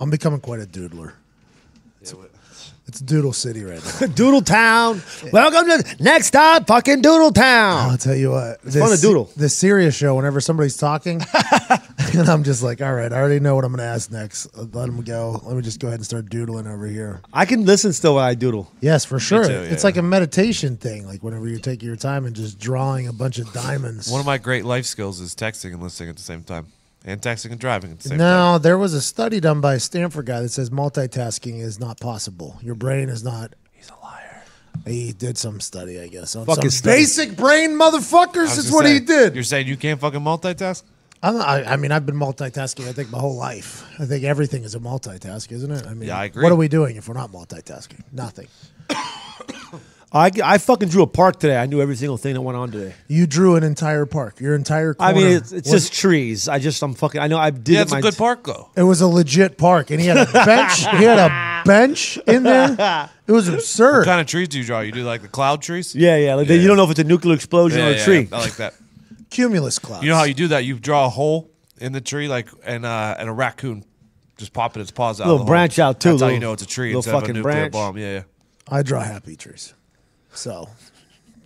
I'm becoming quite a doodler. It's Doodle City right now. Doodle Town. Welcome to next stop, fucking Doodle Town. I'll tell you what. It's fun to doodle. The serious show, whenever somebody's talking, and I'm just like, all right, I already know what I'm going to ask next. Let them go. Let me just go ahead and start doodling over here. I can listen still when I doodle. Yes, for sure. too, It's yeah. like a meditation thing, like whenever you're taking your time and just drawing a bunch of diamonds. One of my great life skills is texting and listening at the same time. And texting and driving at the same time. No, there was a study done by a Stanford guy that says multitasking is not possible. Your brain is not. He's a liar. He did some study, I guess. On Fucking some study. basic brain motherfuckers is what he did. You're saying you can't fucking multitask? I mean, I've been multitasking, I think, my whole life. I think everything is a multitask, isn't it? I mean, Yeah, I agree. What are we doing if we're not multitasking? Nothing. I fucking drew a park today. I knew every single thing that went on today. You drew an entire park. Your entire corner. I mean, it's just trees. I know I did Yeah, it. it's a good park, though. It was a legit park, and he had a bench. He had a bench in there. It was absurd. What kind of trees do you draw? You do like the cloud trees? Yeah. Like you don't know if it's a nuclear explosion or a tree. I like that. Cumulus clouds. You know how you do that? You draw a hole in the tree, like, and a raccoon just popping its paws out. Little of the branch hole. out, too, That's how you little- know it's a tree little instead of a fucking nuclear branch. bomb. Yeah. I draw happy trees. So,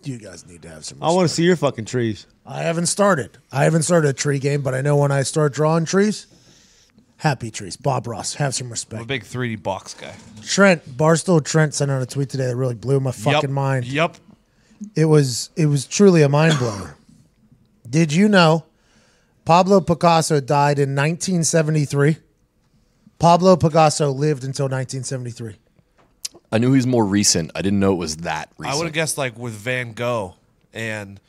you guys need to have some I want to respect. see your fucking trees. I haven't started a tree game, but I know when I start drawing trees, happy trees. Bob Ross, have some I'm a respect. big 3D box guy. Barstow Trent sent out a tweet today that really blew my fucking mind. Yep. It was truly a mind blower. Did you know Pablo Picasso died in 1973? Pablo Picasso lived until 1973. I knew he was more recent. I didn't know it was that recent. I would have guessed like with Van Gogh and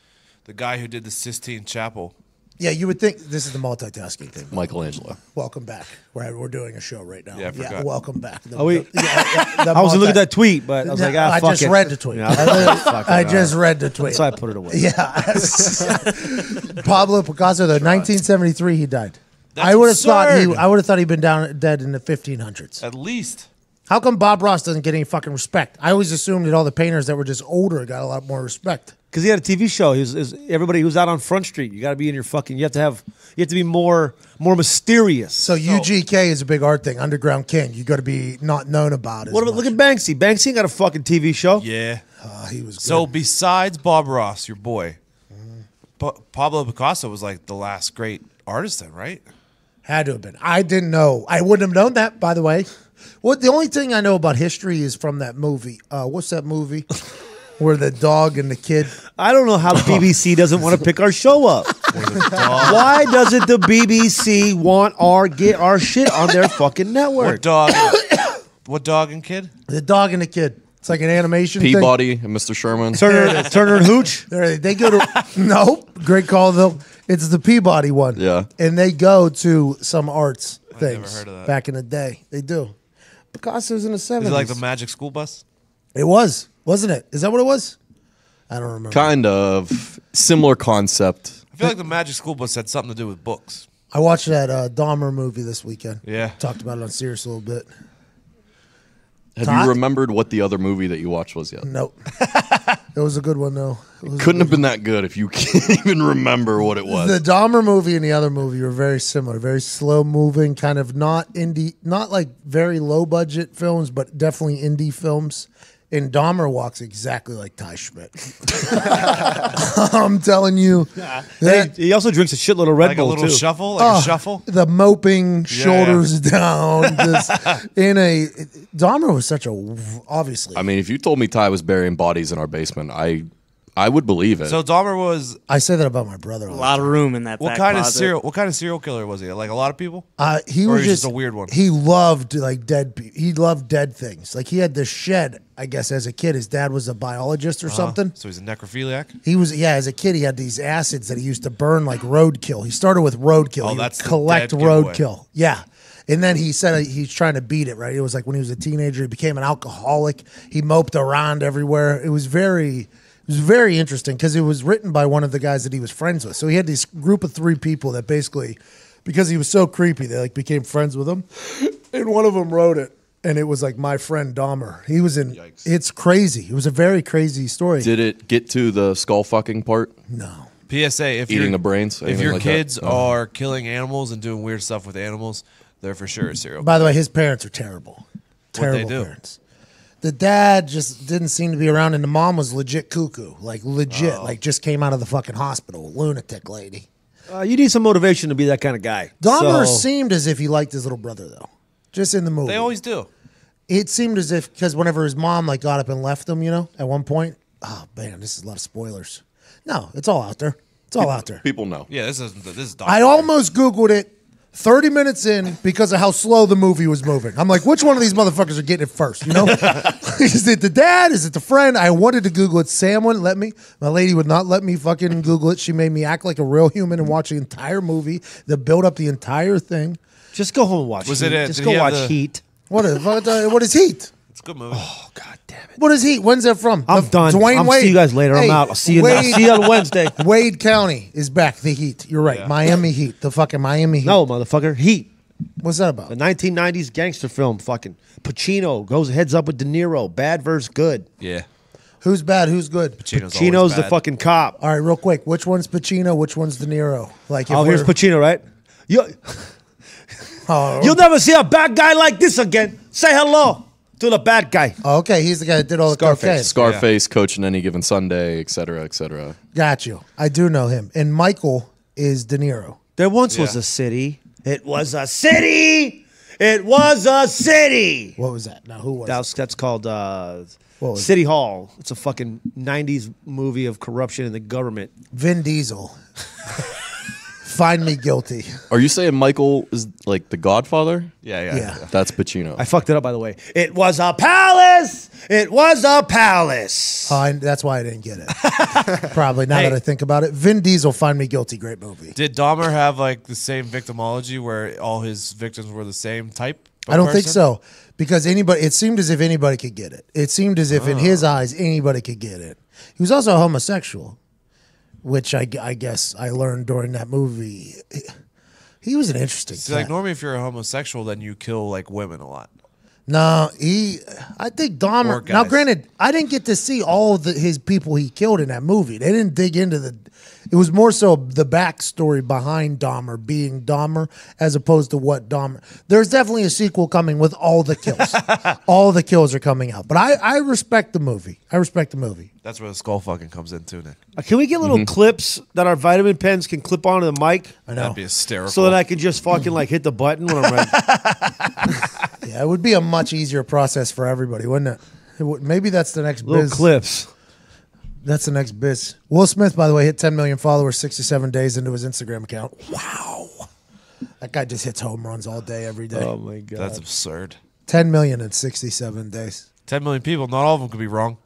the guy who did the Sistine Chapel. Yeah, you would think this is the multitasking thing. Michelangelo. Welcome back. We're doing a show right now. Yeah, I forgot. Welcome back. I was looking at that tweet, but I was like, I fuck just it. read the tweet. Yeah, I just read the tweet. So I put it away. Yeah. Pablo Picasso, though, 1973, he died. That's I would have absurd. thought he'd been dead in the 1500s. At least. How come Bob Ross doesn't get any fucking respect? I always assumed that all the painters that were just older got a lot more respect. Because he had a TV show. Everybody who was out on Front Street. You got to be in your fucking. You have to be more mysterious. So UGK is a big art thing. Underground King. You got to be not known about it. What about look at Banksy? Banksy ain't got a fucking TV show. Yeah. He was good. So besides Bob Ross, your boy, Pablo Picasso was like the last great artist then, right? Had to have been. I didn't know. I wouldn't have known that, by the way. Well, the only thing I know about history is from that movie. What's that movie? Where the dog and the kid. I don't know how the BBC doesn't want to pick our show up. Why doesn't the BBC want get our shit on their fucking network? What dog? What dog and kid? The dog and the kid. It's like an animation thing. Peabody and Mr. Sherman. Turner and Hooch. They go to nope. Great call though. It's the Peabody one. Yeah. And they go to some arts never things heard of that. back in the day. They do. Picasso's in the 70s. Is it like the Magic School Bus? It was, wasn't it? Is that what it was? I don't remember. Kind of. Similar concept. I feel like the Magic School Bus had something to do with books. I watched that Dahmer movie this weekend. Yeah. Talked about it on Sirius a little bit. Have Todd? you remembered what the other movie that you watched was yet? Nope. It was a good one though. Couldn't have been that good if you can't even remember what it was. The Dahmer movie and the other movie were very similar, very slow moving, kind of not indie, not like very low budget films, but definitely indie films. And Dahmer walks exactly like Ty Schmidt. I'm telling you. He also drinks a shitload of Red Like Bull a little too. shuffle? Like a shuffle? The moping, shoulders down. Just Dahmer was such a, obviously. I mean, if you told me Ty was burying bodies in our basement, I would believe it. So Dahmer was I say that about my brother. A lot of room in that what back kind closet. of serial killer was he? Like a lot of people? He Or was he's just just a weird one? He loved like dead. He loved dead things. Like he had this shed. I guess as a kid, his dad was a biologist or something. So he's a necrophiliac? He was as a kid he had these acids that he used to burn like roadkill. He started with roadkill. Oh, He would that's the collect dead giveaway. roadkill. Yeah. And then he said he's trying to beat it, right? It was like when he was a teenager, he became an alcoholic. He moped around everywhere. It was very interesting because it was written by one of the guys that he was friends with. So he had this group of 3 people that basically, because he was so creepy, they like became friends with him. And one of them wrote it. And it was like my friend Dahmer. He was in. Yikes. It's crazy. It was a very crazy story. Did it get to the skull fucking part? No. PSA, if Eating you're, the brains? if Anything your like kids that? are killing animals and doing weird stuff with animals, They're for sure a serial killer. By the way, his parents are terrible. What'd they Terrible do? parents. The dad just didn't seem to be around, and the mom was legit cuckoo. Like, legit. Like, just came out of the fucking hospital. Lunatic lady. You need some motivation to be that kind of guy. Dahmer So- seemed as if he liked his little brother, though. Just in the movie. They always do. It seemed as if, because whenever his mom, like, got up and left him, at one point. Oh, man, this is a lot of spoilers. No, it's all out there. It's all out there. People know. Yeah, this is. I almost Googled it 30 minutes in because of how slow the movie was moving. I'm like, which one of these motherfuckers are getting it first? Is it the dad? Is it the friend? I wanted to Google it. Sam wouldn't let me. My lady would not let me fucking Google it. She made me act like a real human and watch the entire movie, that built up the entire thing. Just go home and watch Was Heat. it Just did go he have watch the- Heat. What is Heat? It's a good movie. Oh, God damn it. What is Heat? When's that from? I'm done. Dwayne I'll Wade. see you guys later. Hey, I'm out. I'll see you on Wednesday. Wade County is back. The Heat. You're right. Yeah. Miami Heat. The fucking Miami Heat. No, motherfucker. Heat. What's that about? The 1990s gangster film. Fucking Pacino goes heads up with De Niro. Bad versus good. Yeah. Who's bad? Who's good? Pacino's Pacino's always the bad. fucking cop. All right, real quick. Which one's Pacino? Which one's De Niro? Like, if Here's we're- Pacino, right? Oh, You'll never see a bad guy like this again. Say hello to the bad guy. oh, okay. He's the guy that did all the cocaine. Scarface, coaching any given Sunday, et cetera, et cetera. Got you. I do know him. And Michael is De Niro. There once was a city. It was a city. It was a city. What was that? Now, who was it? That's called was City Hall. It's a fucking 90s movie of corruption in the government. Vin Diesel. Find me guilty. Are you saying Michael is like the Godfather? Yeah. Yeah. That's Pacino. I fucked it up, by the way. It was a palace. It was a palace. That's why I didn't get it. Probably, now that I think about it. Vin Diesel, Find Me Guilty, great movie. Did Dahmer have like the same victimology where all his victims were the same type? Of I don't think person? so. Because it seemed as if anybody could get it. It seemed as if in his eyes, anybody could get it. He was also homosexual, which I guess I learned during that movie. He was an interesting See, like cat. normally, if you're a homosexual, then you kill like women a lot. No, I think Dahmer. Or Now, guys. granted, I didn't get to see all of his people he killed in that movie. They didn't dig into it was more so the backstory behind Dahmer being Dahmer as opposed to what Dahmer. There's definitely a sequel coming with all the kills. All the kills are coming out. But I respect the movie. That's where the skull fucking comes in too, Nick. Can we get little clips that our vitamin pens can clip onto the mic I know. That'd be hysterical. so that I can just fucking like hit the button when I'm ready? Yeah, it would be a much easier process for everybody, wouldn't it? Maybe that's the next Little biz. clips. That's the next biz. Will Smith, by the way, hit 10 million followers 67 days into his Instagram account. Wow. That guy just hits home runs all day, every day. Oh my god. That's absurd. 10 million in 67 days. 10 million people. Not all of them could be wrong.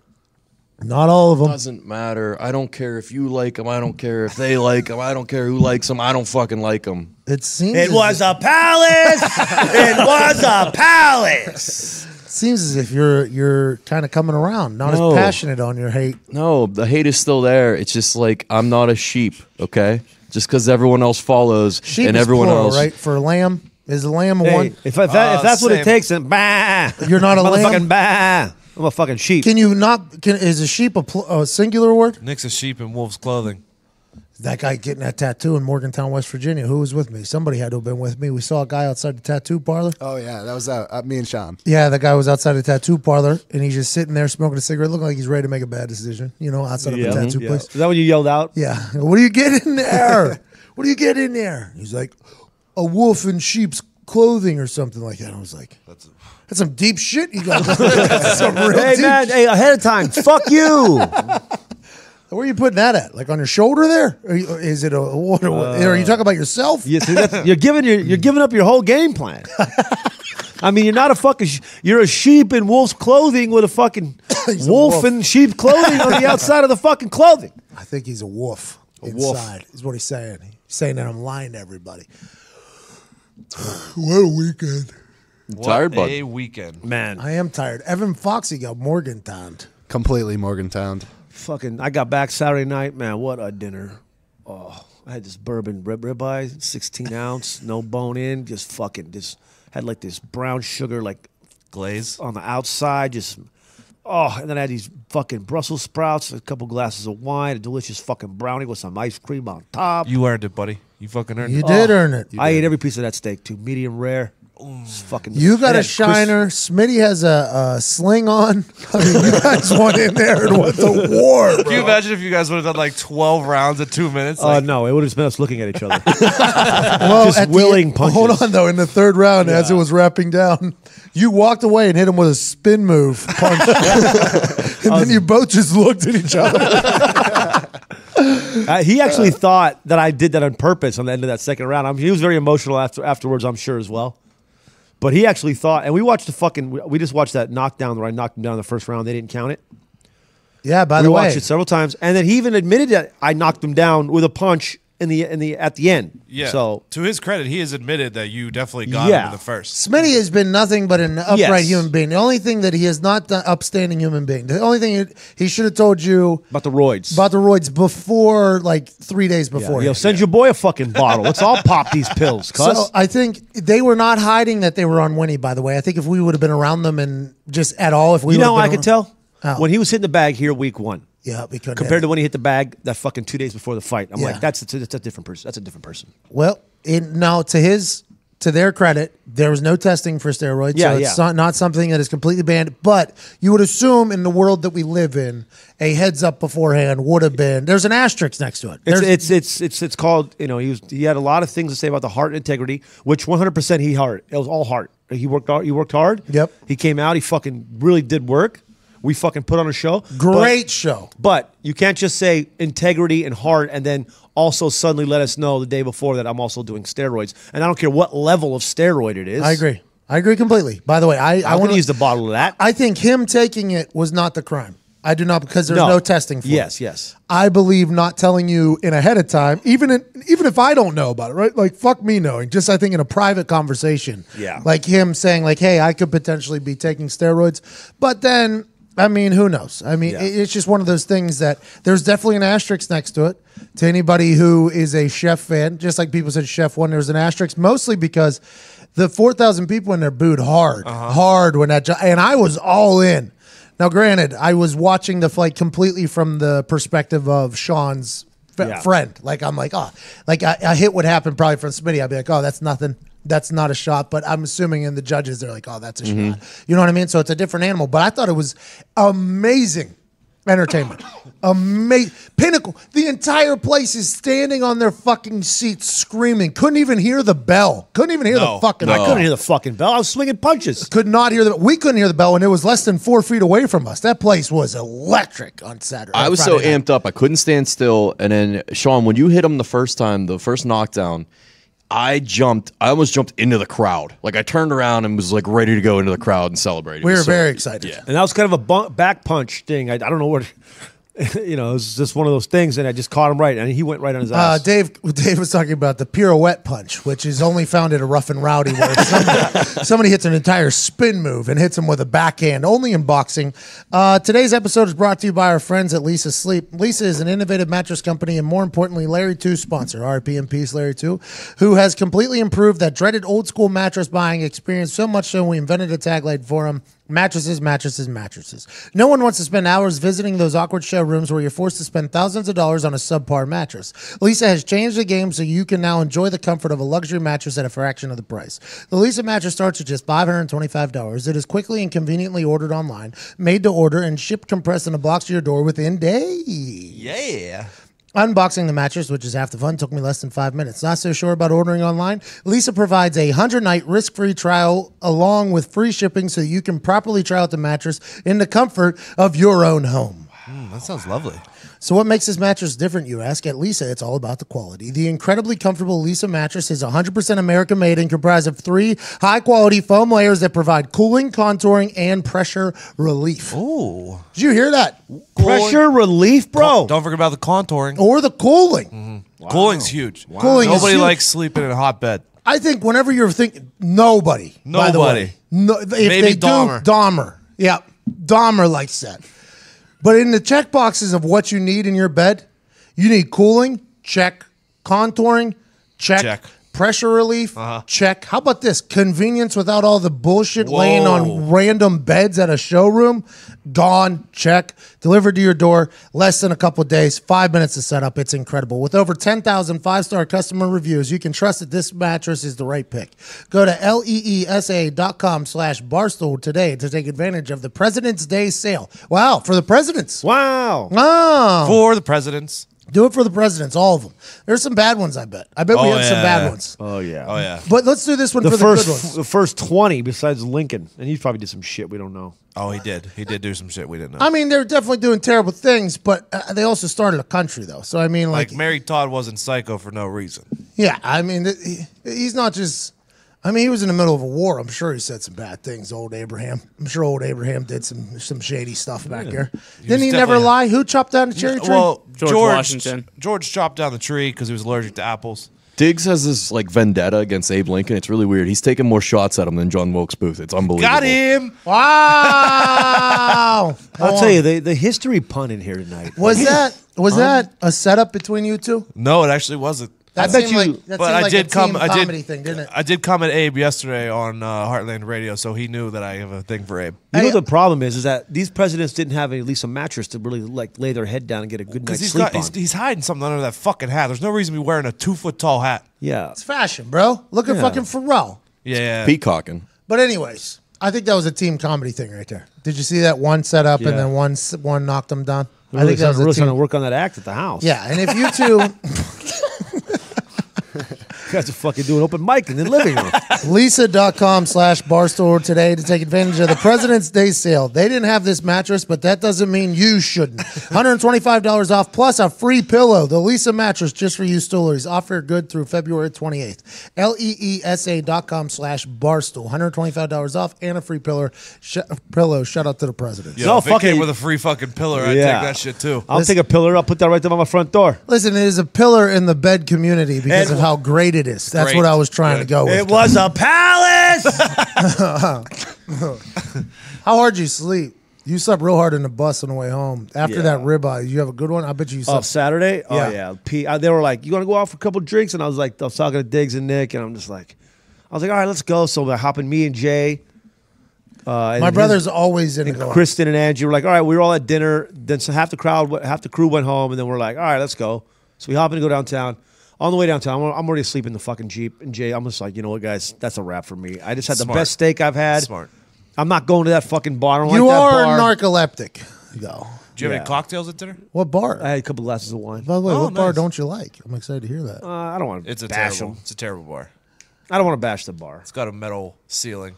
Not all of them. Doesn't matter. I don't care if you like them. I don't care if they like them. I don't care who likes them. I don't fucking like them. It seems It was a palace. It was a palace. seems as if you're kind of coming around, not No. as passionate on your hate. No, the hate is still there. It's just like I'm not a sheep, okay? Just because everyone else follows Sheep and is everyone plural, else. right? For lamb, is a lamb a Hey, one? if that's what it same. takes, then bah. You're not a lamb? Motherfucking bah. I'm a fucking sheep. Can you not? Is a sheep a singular word? Nick's a sheep in wolf's clothing. That guy getting that tattoo in Morgantown, West Virginia. Who was with me? Somebody had to have been with me. We saw a guy outside the tattoo parlor. Oh yeah, that was me and Sean. Yeah, the guy was outside the tattoo parlor, and he's just sitting there smoking a cigarette, looking like he's ready to make a bad decision. Outside of a tattoo Yeah. place. Is that when you yelled out? Yeah. What do you get in there? What do you get in there? He's like, a wolf in sheep's clothing or something like that. And I was like, that's some deep shit you got. That's some real Hey deep man, hey, ahead of time. Fuck you. Where are you putting that at? Like on your shoulder there? Is it what? Are you talking about yourself? Yeah, see, you're giving up your whole game plan. I mean, you're not a fucking. You're a sheep in wolf's clothing with a fucking He's a wolf wolf. in sheep clothing on the outside of the fucking clothing. I think he's a wolf wolf. inside, is what he's saying. He's saying that I'm lying to everybody. What a weekend. What Tired, bud. a weekend. Man, I am tired. Evan Foxy got Morgantown. Completely Morgantown. fucking. I got back Saturday night. Man, what a dinner. Oh, I had this bourbon ribeye, 16 ounce, no bone in, just had like this brown sugar like Glaze. on the outside, just. Oh, and then I had these fucking Brussels sprouts, a couple glasses of wine, a delicious fucking brownie with some ice cream on top. You earned it, buddy. You fucking earned You it. did earn it. I ate every piece of that steak too, medium rare. It's fucking. You got Yeah, a shiner. Smitty has a sling on. I mean, you guys went in there and went to war, bro. Can you imagine if you guys would have done like 12 rounds at 2 minutes? Like, No, it would have been us looking at each other. Well, just at the willing end- punches. Hold on, though. In the third round, as it was wrapping down, you walked away and hit him with a spin move punch. And then you both just looked at each other. He actually thought that I did that on purpose on the end of that second round. He was very emotional afterwards, I'm sure, as well. But he actually thought, and we just watched that knockdown where I knocked him down in the first round. They didn't count it. Yeah, by We the way. watched it several times, and then he even admitted that I knocked him down with a punch at the end. yeah. So to his credit, he has admitted that you definitely got him Yeah. in the first. Smitty has been nothing but an upright Yes. human being. The only thing that he has not done, upstanding human being. The only thing he should have told you about the roids. about the roids before, like 3 days before. Yo, send your boy a fucking bottle. Let's all pop these pills, cuz. So I think they were not hiding that they were on Winnie, by the way. I think if we would have been around them and just at all, if we You know would how have I could tell? How? When he was hitting the bag here week 1. Yeah, we couldn't. Compared to when he hit the bag that fucking 2 days before the fight. I'm Yeah. like, that's a different person. That's a different person. Well, now to their credit, there was no testing for steroids, Yeah, so it's yeah. not something that is completely banned. But you would assume in the world that we live in, a heads up beforehand would have been. There's an asterisk next to it. There's- It's called, he had a lot of things to say about the heart integrity, which 100% it was all heart. He worked hard. Yep. He came out, he fucking really did work. We fucking put on a show. Great show. But you can't just say integrity and heart and then also suddenly let us know the day before that I'm also doing steroids. And I don't care what level of steroid it is. I agree completely. By the way, I I want want to use the bottle of that. I think him taking it was not the crime. I do not, because there's no testing for it. Yes. I believe not telling you in ahead of time, even if I don't know about it, right? Like, fuck me knowing. Just I think in a private conversation, Yeah. like him saying, like, hey, I could potentially be taking steroids, but then, I mean, who knows? I mean, Yeah. it's just one of those things that there's definitely an asterisk next to it. To anybody who is a Chef fan, just like people said Chef 1, there's an asterisk, mostly because the 4,000 people in there booed hard when and I was all in. Now, granted, I was watching the fight completely from the perspective of Sean's friend. Like, I'm like, a hit would happen probably from Smitty. I'd be like, oh, that's nothing. That's not a shot. But I'm assuming in the judges, they're like, oh, that's a shot. You know what I mean? So it's a different animal. But I thought it was amazing entertainment. Pinnacle. The entire place is standing on their fucking seats screaming. Couldn't even hear the bell. Couldn't even hear the fucking I bell. couldn't hear the fucking bell. I was swinging punches. Could not hear we couldn't hear the bell, and it was less than 4 feet away from us. That place was electric on Saturday. I was so amped up, I couldn't stand still. And then, Sean, when you hit him the first time, the first knockdown, I almost jumped into the crowd. Like, I turned around and was like ready to go into the crowd and celebrate. We were very excited. Yeah. And that was kind of a back punch thing. I don't know what, it was just one of those things, and I just caught him right, and he went right on his ass. Dave was talking about the pirouette punch, which is only found at a Rough and Rowdy, where somebody hits an entire spin move and hits him with a backhand, only in boxing. Today's episode is brought to you by our friends at Lisa Sleep. Lisa is an innovative mattress company, and more importantly, Larry 2 sponsor, RP and Peace Larry 2, who has completely improved that dreaded old school mattress buying experience, so much so we invented a tagline for him: mattresses, mattresses, mattresses. No one wants to spend hours visiting those awkward showrooms where you're forced to spend thousands of dollars on a subpar mattress. Lisa has changed the game so you can now enjoy the comfort of a luxury mattress at a fraction of the price. The Lisa mattress starts at just $525. It is quickly and conveniently ordered online, made to order, and shipped compressed in a box to your door within days. Yeah. Unboxing the mattress, which is half the fun, took me less than 5 minutes. Not so sure about ordering online? Lisa provides a 100-night risk-free trial along with free shipping so you can properly try out the mattress in the comfort of your own home. That sounds lovely. So what makes this mattress different, you ask? At Lisa, it's all about the quality. The incredibly comfortable Lisa mattress is 100% American-made and comprised of 3 high-quality foam layers that provide cooling, contouring, and pressure relief. Ooh. Did you hear that? Pressure relief, bro. Don't forget about the contouring. Or the cooling. Cooling's huge. Cooling is Nobody huge. likes sleeping in a hot bed. I think whenever you're thinking, nobody. By the way. No, if Maybe they Dahmer. do, Dahmer. Yeah, Dahmer likes that. But in the check boxes of what you need in your bed, you need cooling, check. Contouring, check. Check. Pressure relief, check. How about this? Convenience without all the bullshit laying on random beds at a showroom, gone, check. Delivered to your door, less than a couple of days, 5 minutes to set up. It's incredible. With over 10,000 5-star customer reviews, you can trust that this mattress is the right pick. Go to leesa.com/barstool today to take advantage of the President's Day sale. Wow, for the presidents. Wow. Oh. For the presidents. Do it for the presidents, all of them. There's some bad ones, I bet. I bet we have some bad ones. Oh, yeah. Oh, yeah. But let's do this one for the good ones. The first 20 besides Lincoln. And he probably did some shit we don't know. Oh, he did. He did do some shit we didn't know. I mean, they're definitely doing terrible things, but they also started a country, though. So, I mean, like Mary Todd wasn't psycho for no reason. Yeah, I mean, he's not just... I mean, he was in the middle of a war. I'm sure he said some bad things, old Abraham. I'm sure old Abraham did some shady stuff back there. Didn't he never lie? Who chopped down the cherry tree? Well, George Washington. George chopped down the tree because he was allergic to apples. Diggs has this like vendetta against Abe Lincoln. It's really weird. He's taking more shots at him than John Wilkes Booth. It's unbelievable. Got him. Wow. I'll tell you, the history pun in here tonight. Was that a setup between you two? No, it actually wasn't. That bet seemed you- like, that But seemed I like did a come. team I comedy did. thing, didn't it? I did come at Abe yesterday on Heartland Radio, so he knew that I have a thing for Abe. You know the problem is that these presidents didn't have at least a mattress to really like lay their head down and get a good Because night's sleep on. he's hiding something under that fucking hat. There's no reason to be wearing a 2-foot tall hat. Yeah. It's fashion, bro. Look at fucking Pharrell. Yeah. Peacocking. But anyways, I think that was a team comedy thing right there. Did you see that one set up and Yeah. then one knocked them down? I think that was really trying to work on that act at the house. Yeah, and if you two, You guys are fucking doing open mic in the living room. Lisa.com/barstool today to take advantage of the President's Day sale. They didn't have this mattress, but that doesn't mean you shouldn't. $125 off plus a free pillow. The Lisa mattress just for you stoolies. Offer good through February 28th. LEESA.com/barstool. $125 off and a free pillow. Shout out to the president. Yo, No, if it fucking- came with a free fucking pillar, I'd take that shit too. I'll take a pillar. I'll put that right there on my front door. Listen, it is a pillar in the bed community because of how great it is. That's great. what I was trying to go with. It was a palace. How hard did you sleep? You slept real hard in the bus on the way home. After Yeah. that ribeye, you have a good one? I bet you Oh, slept. Saturday? Oh, Yeah. yeah. They were like, you want to go out for a couple drinks? And I was like, I was talking to Diggs and Nick, and I'm just like, all right, let's go. So I hop in, me and Jay. And My brother's always in and going. Kristen and Angie were like, all right, we were all at dinner. Then so half the crew went home, and then we're like, all right, let's go. So we hop in to go downtown. On the way downtown, I'm already asleep in the fucking Jeep. And Jay, I'm just like, you know what, guys, that's a wrap for me. I just had the Smart. best steak I've had. Smart. I'm not going to that fucking bar. I don't You like that are bar. narcoleptic. Go. Do you have Yeah. any cocktails at dinner? What bar? I had a couple glasses of wine. By the way, Oh, what bar nice. don't you like? I'm excited to hear that. I don't want to It's a bash terrible. them. It's a terrible bar. I don't want to bash the bar. It's got a metal ceiling.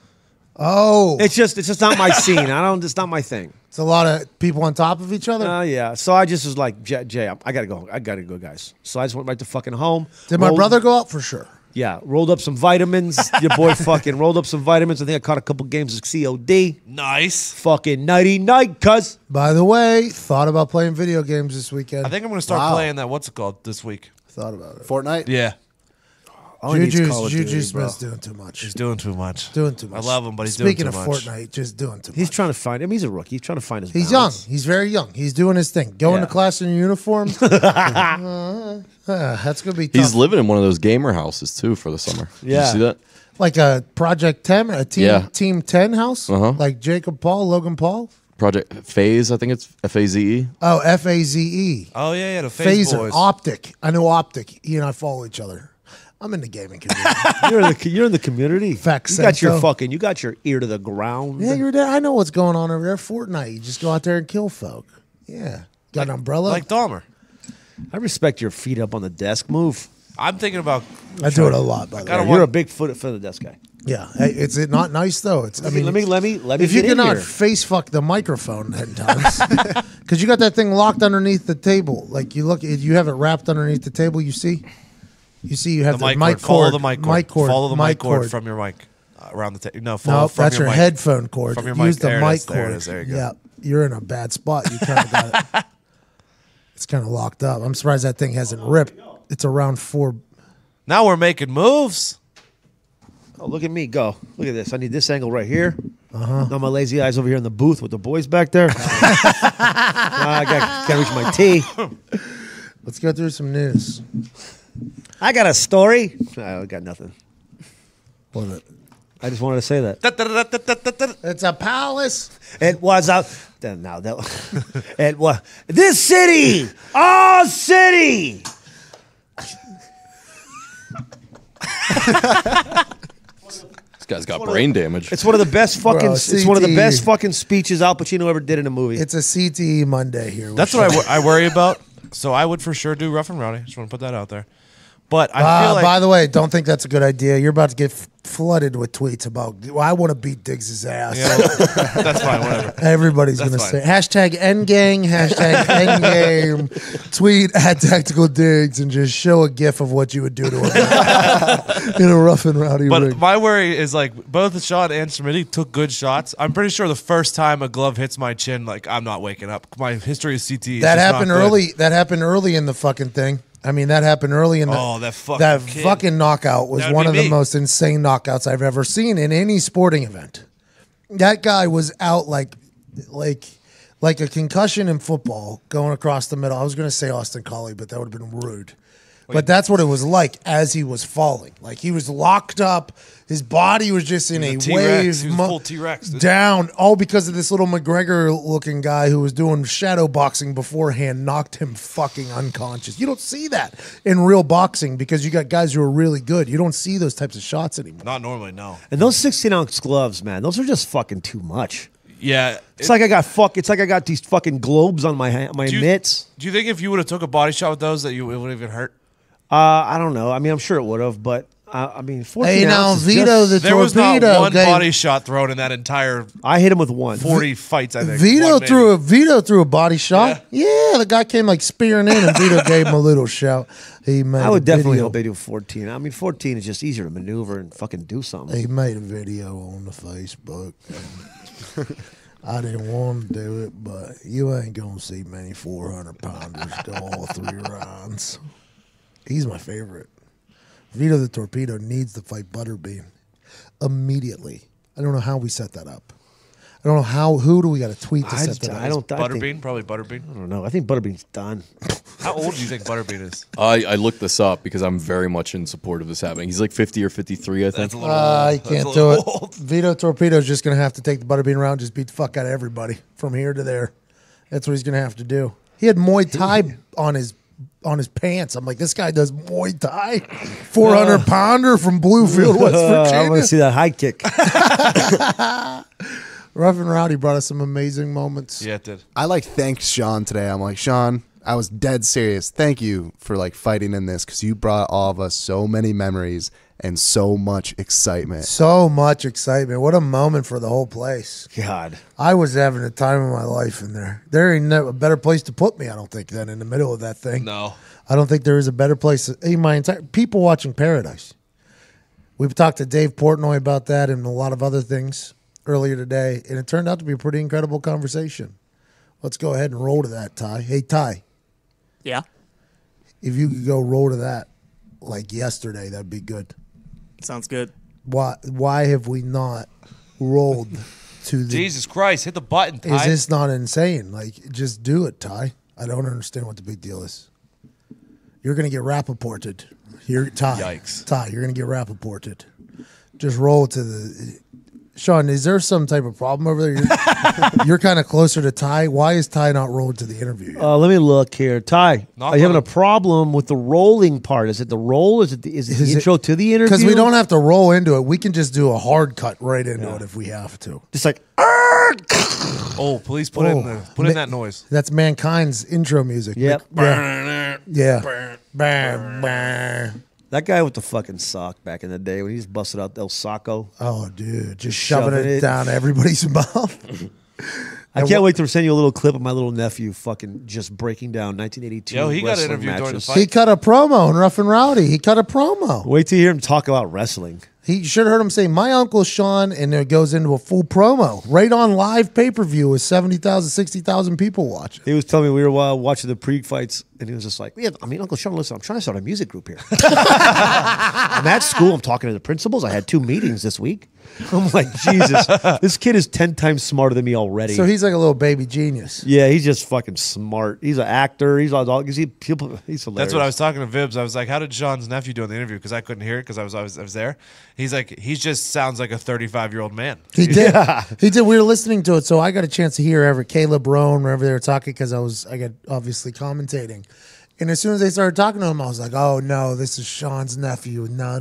Oh, It's just not my scene. It's not my thing. it's a lot of people on top of each other. Yeah. So I just was like, Jay, I gotta go. I gotta go, guys. So I just went right to fucking home. Did my brother go out? For sure. Yeah, rolled up some vitamins. Your boy fucking rolled up some vitamins. I think I caught a couple games of COD. Nice. Fucking nighty night, cuz. By the way, thought about playing video games this weekend. I think I'm going to start playing that. What's it called this week? Thought about it. Fortnite? Yeah. All he needs is Call of Juju Duty, bro. Smith's doing too much. He's doing too much. Doing too much. I love him, but he's Speaking doing too of much. Fortnite, just doing too much. He's trying to find him. He's a rookie. He's trying to find his He's young. balance. He's very young. He's doing his thing. Going Yeah. to class in uniform. That's gonna be tough. He's living in one of those gamer houses too for the summer. Did Yeah. you see that? Like a Project 10, a Team 10 house, Uh-huh. like Jacob Paul, Logan Paul. Project Phase, I think it's FAZE. Oh, FAZE. Oh, yeah, the Phase Phaser, Boys. Optic. I know Optic. He and I follow each other. I'm in the gaming community. You're in the community. Facts, You got your Senko. fucking. You got your ear to the ground. Yeah, you're there. I know what's going on over there. Fortnite. You just go out there and kill folk. Yeah. Got an umbrella? Like Dahmer. I respect your feet up on the desk move. I'm thinking about. I do it a lot, by the gotta way. wa- You're a big foot of the desk guy. Yeah. Hey, it's not nice, though. It's. I mean, let me. if you get in cannot here. face fuck the microphone 10 times, because you got that thing locked underneath the table. Like you look, you have it wrapped underneath the table. You see, you have The the, mic mic cord. Follow cord. the mic cord. Mic cord. Follow the mic cord cord. from your mic around the table. No, follow No, from that's your your mic. headphone cord. From your Use mic. the There it mic is, there it cord. is, there you go. Yeah, you're in a bad spot. You kind of got it. It's kind of locked up. I'm surprised that thing hasn't ripped. It's around 4. Now we're making moves. Oh, look at me go. Look at this. I need this angle right here. Now my lazy eyes over here in the booth with the boys back there. I can't reach my tee. Let's go through some news. I got a story. I got nothing. What? I just wanted to say that. It's a palace. It was a. No, that. It was this city. Our city. This guy's got brain damage. It's one of the best fucking. Bro, it's one of the CTE. best fucking speeches Al Pacino ever did in a movie. It's a CTE Monday here. That's what I worry about. So I would for sure do Rough and Rowdy. Just want to put that out there. But I feel like by the way, don't think that's a good idea. You're about to get flooded with tweets about, well, I want to beat Diggs' ass. yeah, that's fine. Whatever. Everybody's going to That's say hashtag endgang, hashtag endgame, tweet at Tactical Diggs and just show a gif of what you would do to him in a Rough and Rowdy But ring. my worry is like both Sean and Smitty took good shots. I'm pretty sure the first time a glove hits my chin, like I'm not waking up. My history of CT is That just happened not good. early. That happened early in the fucking thing. I mean, that happened early in the. Oh, that fucking kid. fucking knockout was That'd one be of the me. most insane knockouts I've ever seen in any sporting event. That guy was out like a concussion in football going across the middle. I was going to say Austin Collie, but that would have been rude. But that's what it was like as he was falling. Like he was locked up. His body was just in a T-Rex. wave He was full T-Rex, dude. down, all because of this little McGregor-looking guy who was doing shadow boxing beforehand, knocked him fucking unconscious. You don't see that in real boxing because you got guys who are really good. You don't see those types of shots anymore. Not normally, no. and those 16-ounce gloves, man, those are just fucking too much. Yeah, It's like I got these fucking globes on my do you, mitts. Do you think if you would have took a body shot with those that it would have even hurt? I don't know. I mean, I'm sure it would have, but I mean, 14 Hey, now ounces Vito just- the There was not torpedo one gave- body shot thrown in that entire I hit him with one. 40 fights. I think Vito One, threw maybe. a body shot. Yeah, the guy came like spearing in, and Vito gave him a little shout. He made. I would a definitely video. hope they do 14. I mean, 14 is just easier to maneuver and fucking do something. He made a video on the Facebook. I didn't want to do it, but you ain't gonna see many 400-pounders go all 3 rounds. He's my favorite. Vito the Torpedo needs to fight Butterbean immediately. I don't know how we set that up. I don't know how. Who do we got to tweet to set that up? I don't. I Butterbean, think, probably Butterbean. I don't know. I think Butterbean's done. How old do you think Butterbean is? I looked this up because I'm very much in support of this happening. He's like 50 or 53, I think. That's a little. I That's can't a do little it. old. Vito Torpedo's just going to have to take the Butterbean round, just beat the fuck out of everybody from here to there. That's what he's going to have to do. He had Muay Thai on his pants. I'm like, this guy does Muay Thai? 400-pounder from Bluefield, West I Virginia. want to see that high kick. Rough and Rowdy brought us some amazing moments. Yeah, it did. I like thanked Sean today. I'm like, Sean, I was dead serious. Thank you for like fighting in this because you brought all of us so many memories and so much excitement. So much excitement. What a moment for the whole place. God. I was having the time of my life in there. There ain't a better place to put me, I don't think, than in the middle of that thing. No. I don't think there is a better place. My entire people watching Paradise. We've talked to Dave Portnoy about that and a lot of other things earlier today, and it turned out to be a pretty incredible conversation. Let's go ahead and roll to that, Ty. Hey, Ty, Yeah, if you could go roll to that like yesterday, that'd be good. sounds good. Why have we not rolled to the? Jesus Christ, hit the button, Is Ty. this not insane? Like, just do it, Ty. I don't understand what the big deal is. You're gonna get Rappaported. Here, Ty. Yikes. Ty, you're gonna get Rappaported. Just roll to the. Sean, is there some type of problem over there? You're kind of closer to Ty. Why is Ty not rolled to the interview yet? Let me look here. Ty, Not are you having a really. problem with the rolling part? Is it the roll? Is it the intro to the interview? Because we don't have to roll into it. We can just do a hard cut right into it if we have to. Just like, Oh, please put in that noise. That's Mankind's intro music. Yep. Yeah. Bah. that guy with the fucking sock back in the day when he just busted out El Sacco. Oh, dude. Just shoving Shoving it it. down everybody's mouth. I can't wait to send you a little clip of my little nephew fucking just breaking down 1982. Yo, he got wrestling interviewed during the matches. fight. He cut a promo in Rough and Rowdy. He cut a promo. Wait till you hear him talk about wrestling. He should have heard him say, my Uncle Sean, and it goes into a full promo. Right on live pay-per-view with 70,000, 60,000 people watching. He was telling me we were watching the pre-fights, and he was just like, "Yeah, I mean, Uncle Sean, listen, I'm trying to start a music group here. I'm at school. I'm talking to the principals. I had 2 meetings this week. I'm like, Jesus, this kid is 10 times smarter than me already. So he's like a little baby genius. Yeah, he's just fucking smart. He's an actor. He's hilarious. That's what I was talking to Vibs. I was like, "How did Sean's nephew do in the interview?" Because I couldn't hear it because I was there. He's like, he just sounds like a 35-year-old man. He did. He did. We were listening to it, so I got a chance to hear Caleb Roan wherever they were talking because I got obviously commentating. And as soon as they started talking to him, I was like, "Oh no, this is Sean's nephew. No,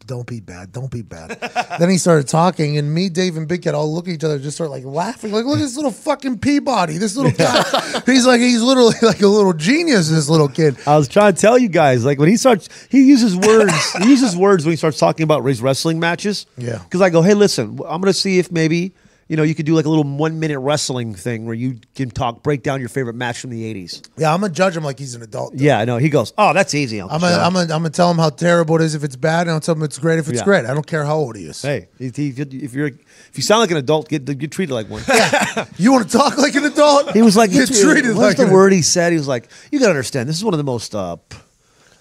don't be bad, don't be bad." Then he started talking, and me, Dave, and Big Cat all look at each other, just start like laughing, like, "Look at this little fucking Peabody, this little guy. he's literally like a little genius. This little kid." I was trying to tell you guys, like when he starts, he uses words. He uses words when he starts talking about his wrestling matches. Yeah. Because I go, hey, listen, I'm going to see if maybe you could do like a little 1 minute wrestling thing where you can break down your favorite match from the '80s. Yeah, I'm gonna judge him like he's an adult. Yeah, I know. He goes, oh, that's easy. I'm gonna tell him how terrible it is if it's bad, and I'll tell him it's great if it's great. I don't care how old he is. Hey, if you sound like an adult, get treated like one. Yeah. You want to talk like an adult? He was like, get treated what's like the word he said? He was like, you got to understand, this is one of the most,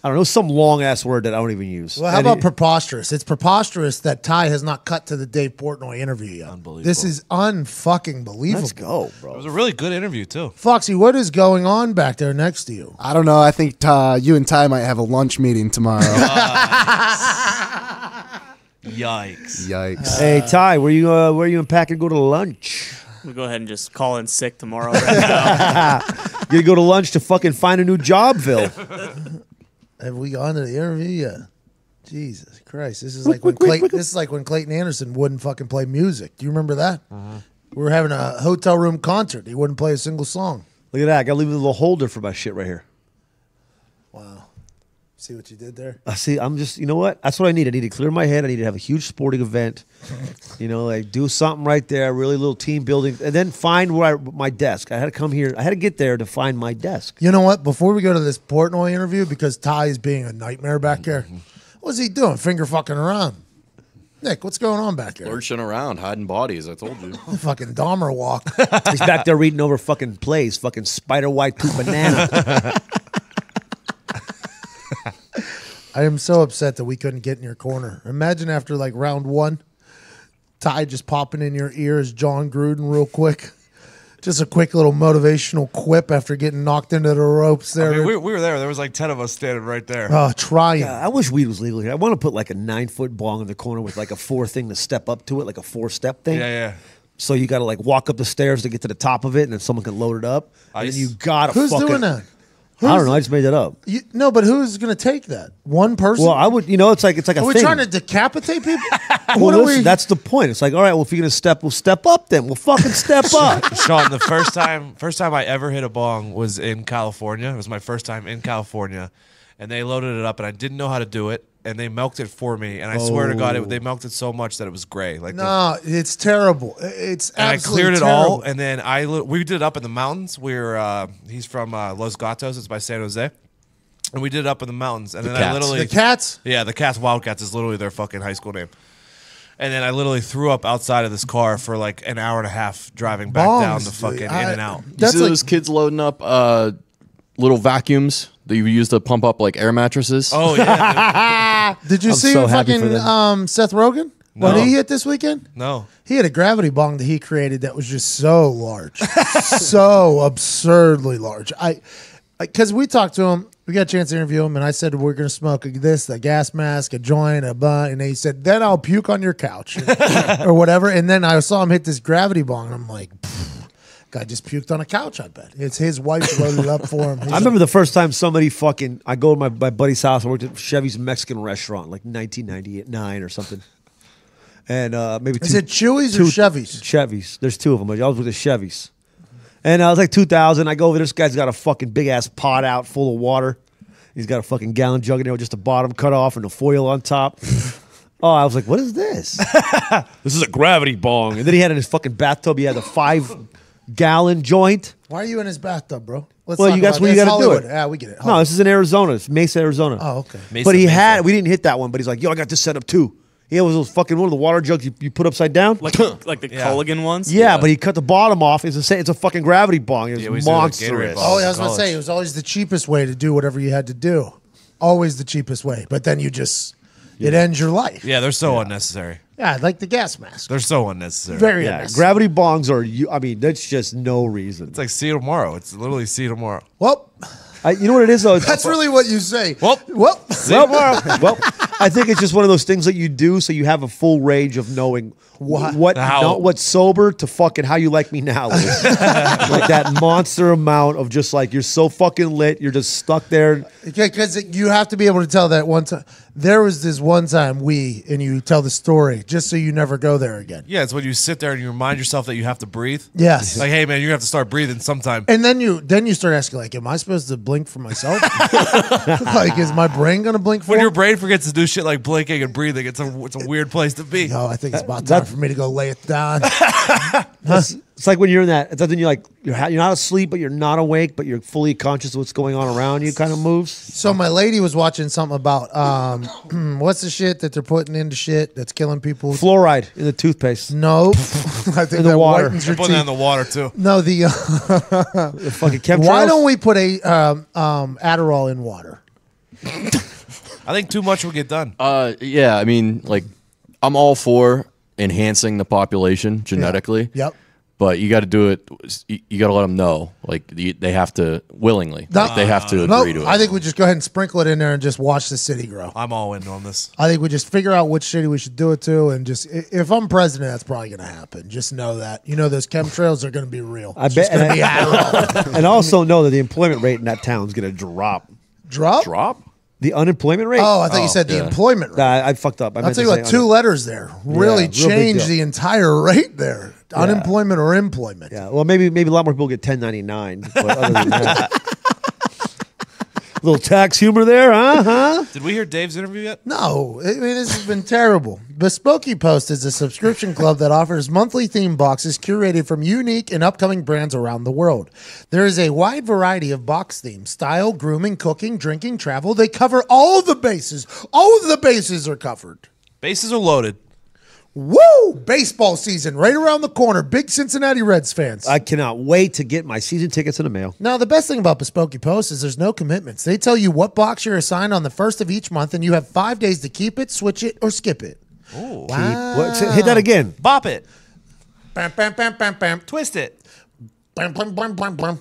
I don't know, some long ass word that I don't even use. Well, how about preposterous? It's preposterous that Ty has not cut to the Dave Portnoy interview yet. Unbelievable. This is unfucking believable. Let's go, It bro. was a really good interview too. Foxy, what is going on back there next to you? I don't know. I think you and Ty might have a lunch meeting tomorrow. Yikes. Yikes. Hey, Ty, where you unpacking to go to lunch? We'll go ahead and just call in sick tomorrow. Right now. You go to lunch to fucking find a new job, Phil. Have we gone to the interview yet? Jesus Christ! This is like when Clayton Anderson wouldn't fucking play music. Do you remember that? We were having a hotel room concert. He wouldn't play a single song. Look at that. I got to leave a little holder for my shit right here. Wow. See what you did there? I see. I'm just, you know what? That's what I need. I need to clear my head. I need to have a huge sporting event. Like do something right there, really little team building, and then find my desk. I had to come here. I had to get there to find my desk. You know what? Before we go to this Portnoy interview, because Ty is being a nightmare back there, what's he doing? Finger fucking around. Nick, what's going on back there? Lurching around, hiding bodies. I told you. Fucking Dahmer walk. He's back there reading over fucking plays, fucking spider white poop banana. I am so upset that we couldn't get in your corner. Imagine after like round one, Ty just popping in your ear as John Gruden real quick. Just a quick little motivational quip after getting knocked into the ropes there. I mean, we were there. There was like 10 of us standing right there. Trying. I wish weed was legal here. I want to put like a 9-foot bong in the corner with like a 4 thing to step up to it, like a 4-step thing. Yeah. So you got to like walk up the stairs to get to the top of it, and then someone can load it up. And then you got to Who's fucking... doing that? I don't know. I just made that up. No, but who's going to take that? One person? Well, I would. It's like a Are we thing. trying to decapitate people? Well, listen, that's the point. It's like, all right, well, if you're gonna step, we'll step up. Then we'll fucking step up. Sean, the first time I ever hit a bong was in California. It was my first time in California, and they loaded it up, and I didn't know how to do it, and they milked it for me, and I swear to God, they milked it so much that it was gray. Like no, it's terrible. It's and I absolutely cleared it terrible. all, and then we did it up in the mountains. He's from Los Gatos. It's by San Jose. And we did it up in the mountains. And then I literally... The Cats? Yeah, the Cats Wildcats is literally their fucking high school name. And then I literally threw up outside of this car for like an hour and a half driving back down the fucking in and out. You see those kids loading up little vacuums that you use to pump up like air mattresses? Oh, yeah. Did you I'm see so happy for fucking Seth Rogen? What No. he hit this weekend? No. He had a gravity bong that he created that was just so large. So absurdly large. Because we talked to him, we got a chance to interview him, and I said, we're going to smoke this, a gas mask, a joint, a blunt. And he said, then I'll puke on your couch or whatever. And then I saw him hit this gravity bong, and I'm like, guy just puked on a couch, I bet. It's his wife loaded it up for him. I remember the first time somebody I go to my buddy's house. I worked at Chevy's Mexican restaurant, like 1999 or something. And maybe Is it Chewy's or Chevy's? Chevy's. There's 2 of them. I was with the Chevy's. And I was like 2000. I go over there. This guy's got a fucking big ass pot out full of water. He's got a fucking gallon jug in there with just the bottom cut off and the foil on top. Oh, I was like, what is this? This is a gravity bong. And then he had in his fucking bathtub, he had a 5-gallon joint. Why are you in his bathtub, bro? Let's Well, talk that's about where you this. got to do Hollywood. it. Yeah, we get it. No, this is in Arizona. It's Mesa, Arizona. Oh, okay. But we didn't hit that one, but he's like, yo, I got this set up too. He had those fucking one of the water jugs you put upside down. Like the Culligan ones? Yeah, but he cut the bottom off. It's a fucking gravity bong. It was we used to do, like, monstrous. Gatorade Oh, I was going to college. say, it was always the cheapest way to do whatever you had to do. Always the cheapest way. But then you just It ends your life. Yeah, they're so unnecessary. Yeah, like the gas mask. They're so unnecessary. Very Yeah, unnecessary. gravity bongs are. I mean, that's just no reason. It's like see you tomorrow. It's literally see you tomorrow. Well, You know what it is though. that's really what you say. Well, Well, well, I think it's just one of those things that you do so you have a full range of knowing what's sober to fucking how you like me now is. Like that monster amount of just like you're so fucking lit, you're just stuck there. because you have to be able to tell that one time. There was this one time and you tell the story just so you never go there again. yeah, it's when you sit there and you remind yourself that you have to breathe. Yes. Like, hey man, you have to start breathing sometime. And then you start asking, like, am I supposed to blink for myself? Like, is my brain gonna blink for When me? your brain forgets to do shit like blinking and breathing, it's a weird place to be. No, I think it's about time for me to go lay it down. It's like when you're in that. It's something you're not asleep, but you're not awake, but you're fully conscious of what's going on around you. Kind of moves. So my lady was watching something about what's the shit that they're putting into shit that's killing people? Fluoride in the toothpaste. No, I think In the that water. whitens your Put that in teeth. the water too. No, the The fucking chemtrails. why don't we put a Adderall in water? I think too much will get done. Yeah, I mean, like, I'm all for enhancing the population genetically. Yep. But you got to do it. You got to let them know, like they have to willingly. No. Like, they have to No, agree to it. I think we just go ahead and sprinkle it in there and just watch the city grow. I'm all in on this. I think we just figure out which city we should do it to, and just if I'm president, that's probably going to happen. Just know that. You know, those chemtrails are going to be real. I It's bet. just gonna be Adderall. And also know that the employment rate in that town is going to drop. Drop? Drop. The unemployment rate. Oh, I thought you said the yeah. employment rate. Nah, I fucked up. I I'll meant tell to you say what, two letters there really real big changed deal. the entire rate there. Unemployment or employment. Yeah, well, maybe a lot more people get 1099. But other than that, little tax humor there, huh? Did we hear Dave's interview yet? No, I mean, this has been terrible. Bespokey Post is a subscription club that offers monthly theme boxes curated from unique and upcoming brands around the world. There is a wide variety of box themes: style, grooming, cooking, drinking, travel. They cover all of the bases. All of the bases are covered. Bases are loaded. Woo! Baseball season right around the corner. Big Cincinnati Reds fans. I cannot wait to get my season tickets in the mail. Now, the best thing about Bespokey Post is there's no commitments. They tell you what box you're assigned on the first of each month, and you have 5 days to keep it, switch it, or skip it. Ooh. Wow. Hit that again. Bop it. Bam, bam, bam, bam, bam. Twist it. Bam, bam, bam, bam, bam.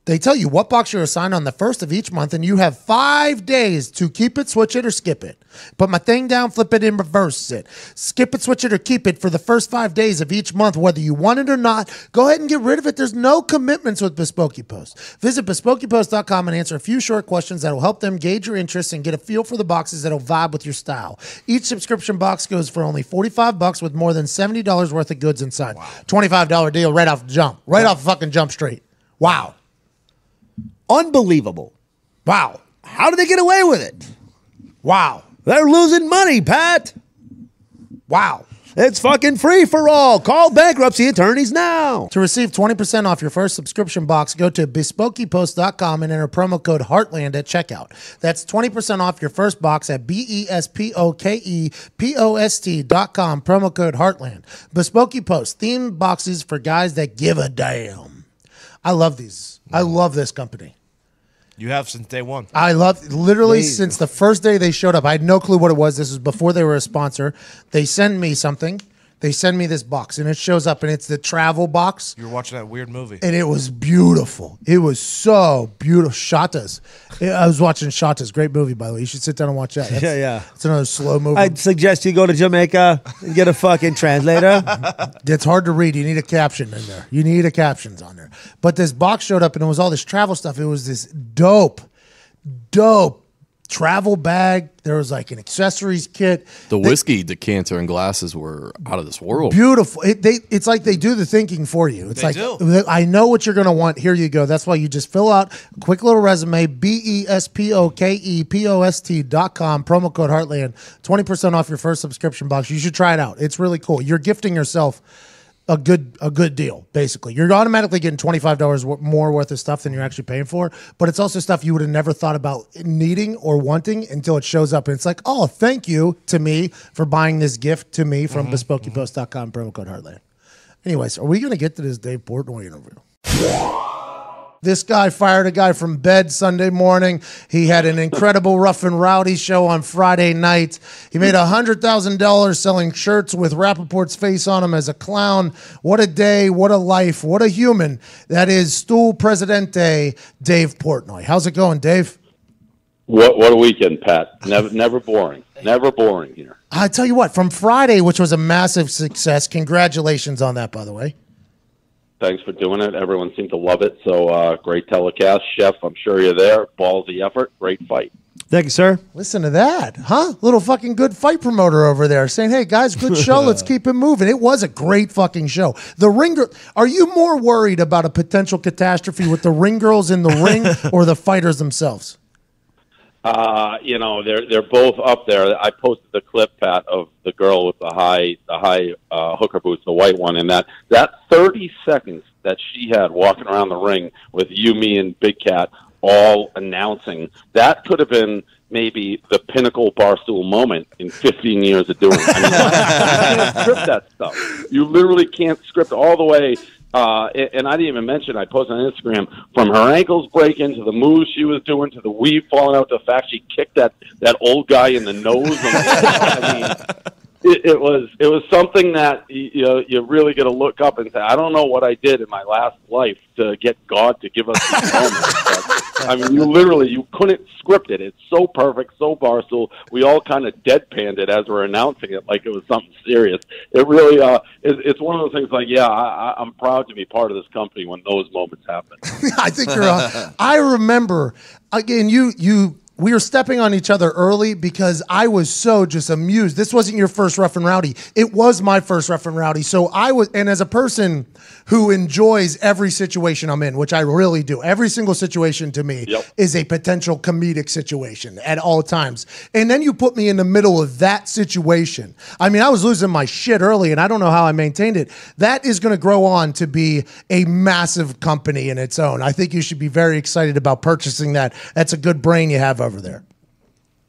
They tell you what box you're assigned on the first of each month, and you have 5 days to keep it, switch it, or skip it. Put my thing down, flip it, and reverse it. Skip it, switch it, or keep it for the first 5 days of each month, whether you want it or not. Go ahead and get rid of it. There's no commitments with Bespokey Post. Visit bespokeypost.com and answer a few short questions that will help them gauge your interest and get a feel for the boxes that will vibe with your style. Each subscription box goes for only $45 with more than $70 worth of goods inside. Wow. $25 deal right off the jump. Right off the fucking jump street. Wow. Unbelievable. Wow. How did they get away with it? Wow. They're losing money, Pat. Wow. It's fucking free for all. Call bankruptcy attorneys now. To receive 20% off your first subscription box, go to bespokeypost.com and enter promo code Heartland at checkout. That's 20% off your first box at BESPOKEPOST.com, promo code Heartland. Bespokey Post, themed boxes for guys that give a damn. I love these. I love this company. You have since day one. I love literally since the first day they showed up. I had no clue what it was. This was before they were a sponsor. They send me something. They send me this box, and it shows up, and it's the travel box. You were watching that weird movie. And it was beautiful. It was so beautiful. Shatas. I was watching Shatas. Great movie, by the way. You should sit down and watch that. Yeah. It's another slow movie. I'd suggest you go to Jamaica and get a fucking translator. It's hard to read. You need a caption in there. You need a captions on there. But this box showed up, and it was all this travel stuff. It was this dope travel bag. There was like an accessories kit. The whiskey decanter and glasses were out of this world. Beautiful. It's like they do the thinking for you. It's They like, do. I know what you're going to want. Here you go. That's why you just fill out a quick little resume, BESPOKEPOST.com, promo code Heartland, 20% off your first subscription box. You should try it out. It's really cool. You're gifting yourself a good deal, basically. You're automatically getting $25 more worth of stuff than you're actually paying for, but it's also stuff you would have never thought about needing or wanting until it shows up. And it's like, oh, thank you to me for buying this gift to me from bespokeypost.com, promo code Heartland. Anyways, are we going to get to this Dave Portnoy interview? This guy fired a guy from bed Sunday morning. He had an incredible Rough and Rowdy show on Friday night. He made $100,000 selling shirts with Rappaport's face on them as a clown. What a day, what a life, what a human. That is Stool Presidente Dave Portnoy. How's it going, Dave? What a weekend, Pat. Never boring. Never boring here. I tell you what, from Friday, which was a massive success, congratulations on that, by the way. Thanks for doing it. Everyone seemed to love it. So great telecast. Chef, I'm sure you're there. Ballsy effort. Great fight. Thank you, sir. Listen to that, huh? Little fucking good fight promoter over there saying, hey, guys, good show. Let's keep it moving. It was a great fucking show. The ring girl, are you more worried about a potential catastrophe with the ring girls in the ring or the fighters themselves? They're both up there. I posted the clip, Pat, of the girl with the high hooker boots, the white one, and that 30 seconds that she had walking around the ring with you, me, and Big Cat all announcing, that could have been maybe the pinnacle Barstool moment in 15 years of doing it. I mean, you can't script that stuff. You literally can't script all the way. And I didn't even mention, I posted on Instagram, from her ankles breaking to the moves she was doing to the weave falling out to the fact she kicked that old guy in the nose. I mean, it was something that you really got to look up and say, I don't know what I did in my last life to get God to give us these moments. But, I mean, you couldn't script it. It's so perfect, so Barstool. We all kind of deadpanned it as we're announcing it like it was something serious. It really it's one of those things like, yeah, I'm proud to be part of this company when those moments happen. I think you're I remember, again, we were stepping on each other early because I was so just amused. This wasn't your first Rough and Rowdy. It was my first Rough and Rowdy. So and as a person who enjoys every situation I'm in, which I really do, every single situation to me is a potential comedic situation at all times. And then you put me in the middle of that situation. I mean, I was losing my shit early, and I don't know how I maintained it. That is going to grow on to be a massive company in its own. I think you should be very excited about purchasing that. That's a good brain you have over there.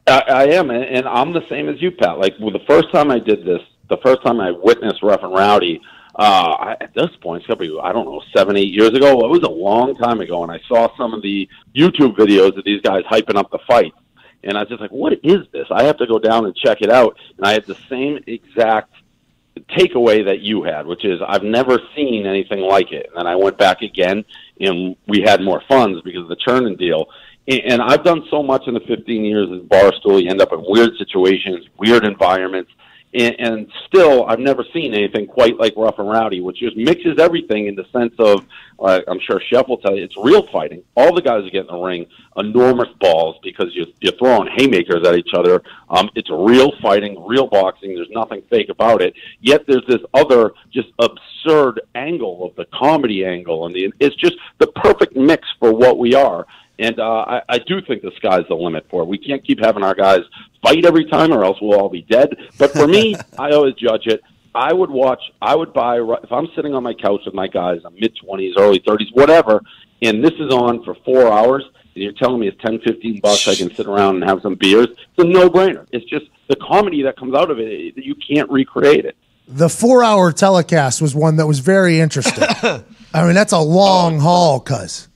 I am, and I'm the same as you, Pat. Like, the first time I did this, the first time I witnessed Rough and Rowdy, at this point, it's got to be, I don't know, 7, 8 years ago. It was a long time ago, and I saw some of the YouTube videos of these guys hyping up the fight. And I was just like, what is this? I have to go down and check it out. And I had the same exact takeaway that you had, which is I've never seen anything like it. And then I went back again, and we had more funds because of the churning deal. And I've done so much in the 15 years as Barstool. You end up in weird situations, weird environments. And still, I've never seen anything quite like Rough and Rowdy, which just mixes everything in the sense of, I'm sure Chef will tell you, it's real fighting. All the guys that get in the ring, enormous balls because you're throwing haymakers at each other. It's real fighting, real boxing. There's nothing fake about it. Yet there's this other just absurd angle of the comedy angle. And it's just the perfect mix for what we are. And I do think the sky's the limit for it. We can't keep having our guys fight every time or else we'll all be dead. But for me, I always judge it. I would buy, if I'm sitting on my couch with my guys, I'm mid-20s, early 30s, whatever, and this is on for 4 hours, and you're telling me it's $10, $15, I can sit around and have some beers, it's a no-brainer. It's just the comedy that comes out of it, you can't recreate it. The 4-hour telecast was one that was very interesting. I mean, that's a long haul, cuz.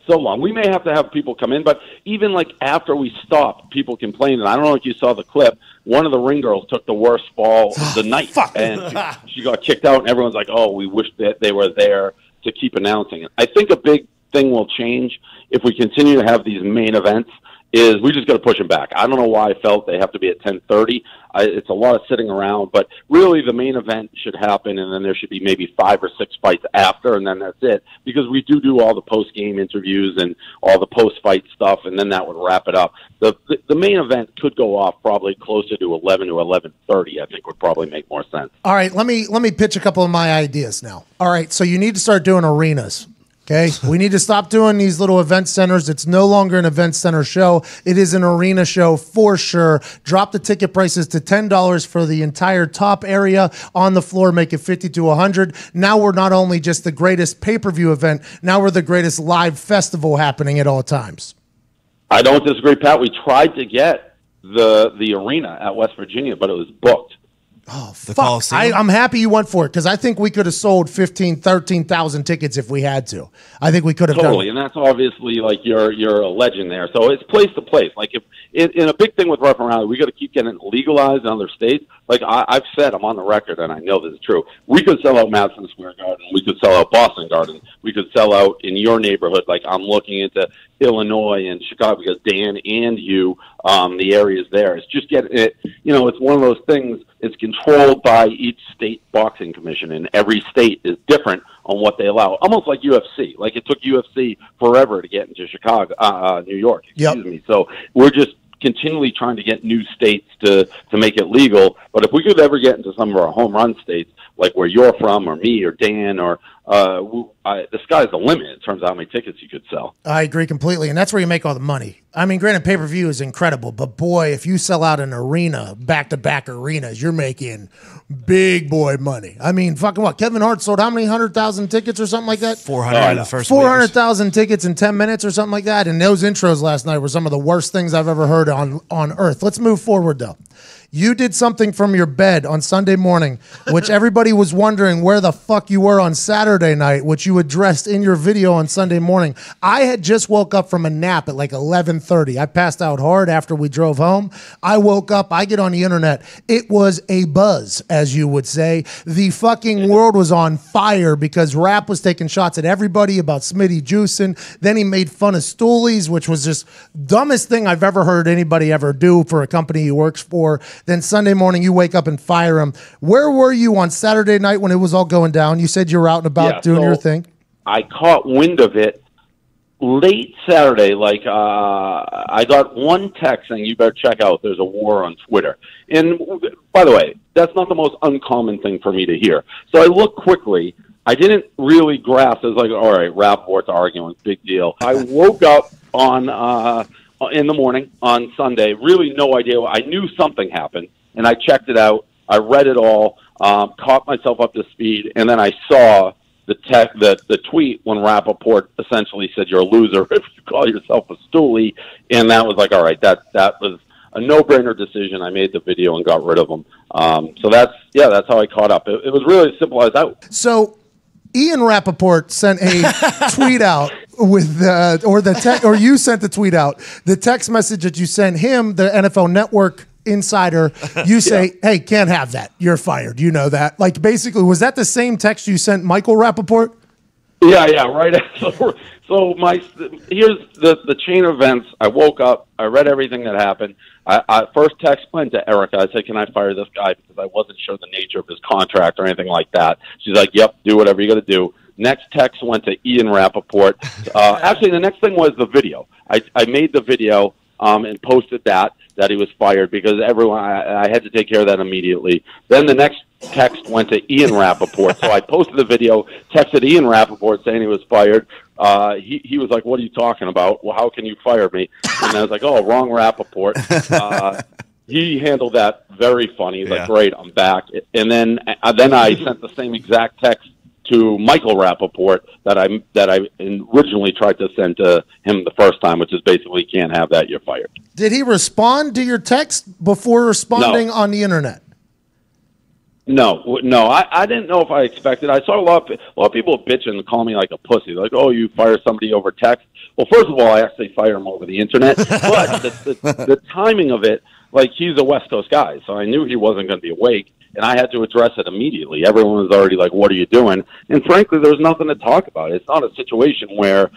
So long. We may have to have people come in, but even like after we stopped, people complained. And I don't know if you saw the clip. One of the ring girls took the worst fall of the night, and she got kicked out. And everyone's like, "Oh, we wish that they were there to keep announcing it." I think a big thing will change if we continue to have these main events. Is we just got to push them back. I don't know why I felt they have to be at 10:30. It's a lot of sitting around, but really the main event should happen, and then there should be maybe 5 or 6 fights after, and then that's it. Because we do all the post-game interviews and all the post-fight stuff, and then that would wrap it up. The main event could go off probably closer to 11 to 11:30. I think would probably make more sense. All right, let me pitch a couple of my ideas now. All right, so you need to start doing arenas. Okay, we need to stop doing these little event centers. It's no longer an event center show. It is an arena show for sure. Drop the ticket prices to $10 for the entire top area on the floor. Make it 50 to 100. Now we're not only just the greatest pay-per-view event. Now we're the greatest live festival happening at all times. I don't disagree, Pat. We tried to get the arena at West Virginia, but it was booked. Oh, The fuck. Coliseum? I'm happy you went for it because I think we could have sold 13,000 tickets if we had to. I think we could have Totally, done and that's obviously like you're a legend there. So it's place to place. Like if in a big thing with Rough and Rowdy, we got to keep getting it legalized in other states. Like I've said, I'm on the record, and I know this is true. We could sell out Madison Square Garden. We could sell out Boston Garden. We could sell out in your neighborhood. Like I'm looking into Illinois and Chicago because Dan and you, the areas there. It's just getting it. You know, it's one of those things. It's controlled by each state boxing commission, and every state is different on what they allow. Almost like UFC. Like it took UFC forever to get into Chicago, New York. Excuse me. So we're just continually trying to get new states to make it legal. But if we could ever get into some of our home run states, like where you're from, or me, or Dan, or the sky's the limit in terms of how many tickets you could sell. I agree completely, and that's where you make all the money. I mean, granted, pay-per-view is incredible, but boy, if you sell out an arena, back-to-back arenas, you're making big boy money. I mean, fucking what? Kevin Hart sold how many 100,000 tickets or something like that? 400 in the first week. 400,000 tickets in 10 minutes or something like that. And those intros last night were some of the worst things I've ever heard on earth. Let's move forward, though. You did something from your bed on Sunday morning, which everybody was wondering where the fuck you were on Saturday night, which you addressed in your video on Sunday morning. I had just woke up from a nap at like 11:30. I passed out hard after we drove home. I woke up, I get on the internet. It was a buzz, as you would say. The fucking world was on fire because Rap was taking shots at everybody about Smitty juicing. Then he made fun of stoolies, which was just dumbest thing I've ever heard anybody ever do for a company he works for. Then Sunday morning, you wake up and fire him. Where were you on Saturday night when it was all going down? You said you were out and about doing your thing. I caught wind of it late Saturday. Like I got one text saying, "You better check out. There's a war on Twitter." And by the way, that's not the most uncommon thing for me to hear. So I looked quickly. I didn't really grasp. I was like, "All right, Rappaport's arguing, big deal." I woke up on. In the morning on Sunday, really no idea. I knew something happened, and I checked it out. I read it all, caught myself up to speed, and then I saw the tweet when Rappaport essentially said, "You're a loser if you call yourself a stoolie," and that was like, all right, that was a no-brainer decision. I made the video and got rid of them. So that's how I caught up. It was really as simple as that. So Ian Rappaport sent a tweet out with or you sent the tweet out. The text message that you sent him, the NFL Network insider, you say, "Hey, can't have that. You're fired." You know that. Like basically, was that the same text you sent Michael Rappaport? Yeah, right. So here's the chain of events. I woke up. I read everything that happened. I first text went to Erica. I said, "Can I fire this guy?" Because I wasn't sure the nature of his contract or anything like that. She's like, "Yep, do whatever you got to do." Next text went to Ian Rappaport. Actually, the next thing was the video. I made the video and posted that he was fired because I had to take care of that immediately. Then the next text went to Ian Rappaport. So I posted the video, texted Ian Rappaport saying he was fired. He was like, "What are you talking about? Well, how can you fire me?" And I was like, "Oh, wrong Rappaport." He handled that very funny. He's like, "Great, I'm back." And then I sent the same exact text to Michael Rappaport that I originally tried to send to him the first time, which is basically, "Can't have that, you're fired." Did he respond to your text before responding on the internet? No. I didn't know if I expected. I saw a lot of people bitching and calling me like a pussy, like, "Oh, you fire somebody over text." Well, first of all, I actually fire him over the internet, but the timing of it, like he's a West Coast guy, so I knew he wasn't going to be awake. And I had to address it immediately. Everyone was already like, "What are you doing?" And frankly, there's nothing to talk about. It's not a situation where,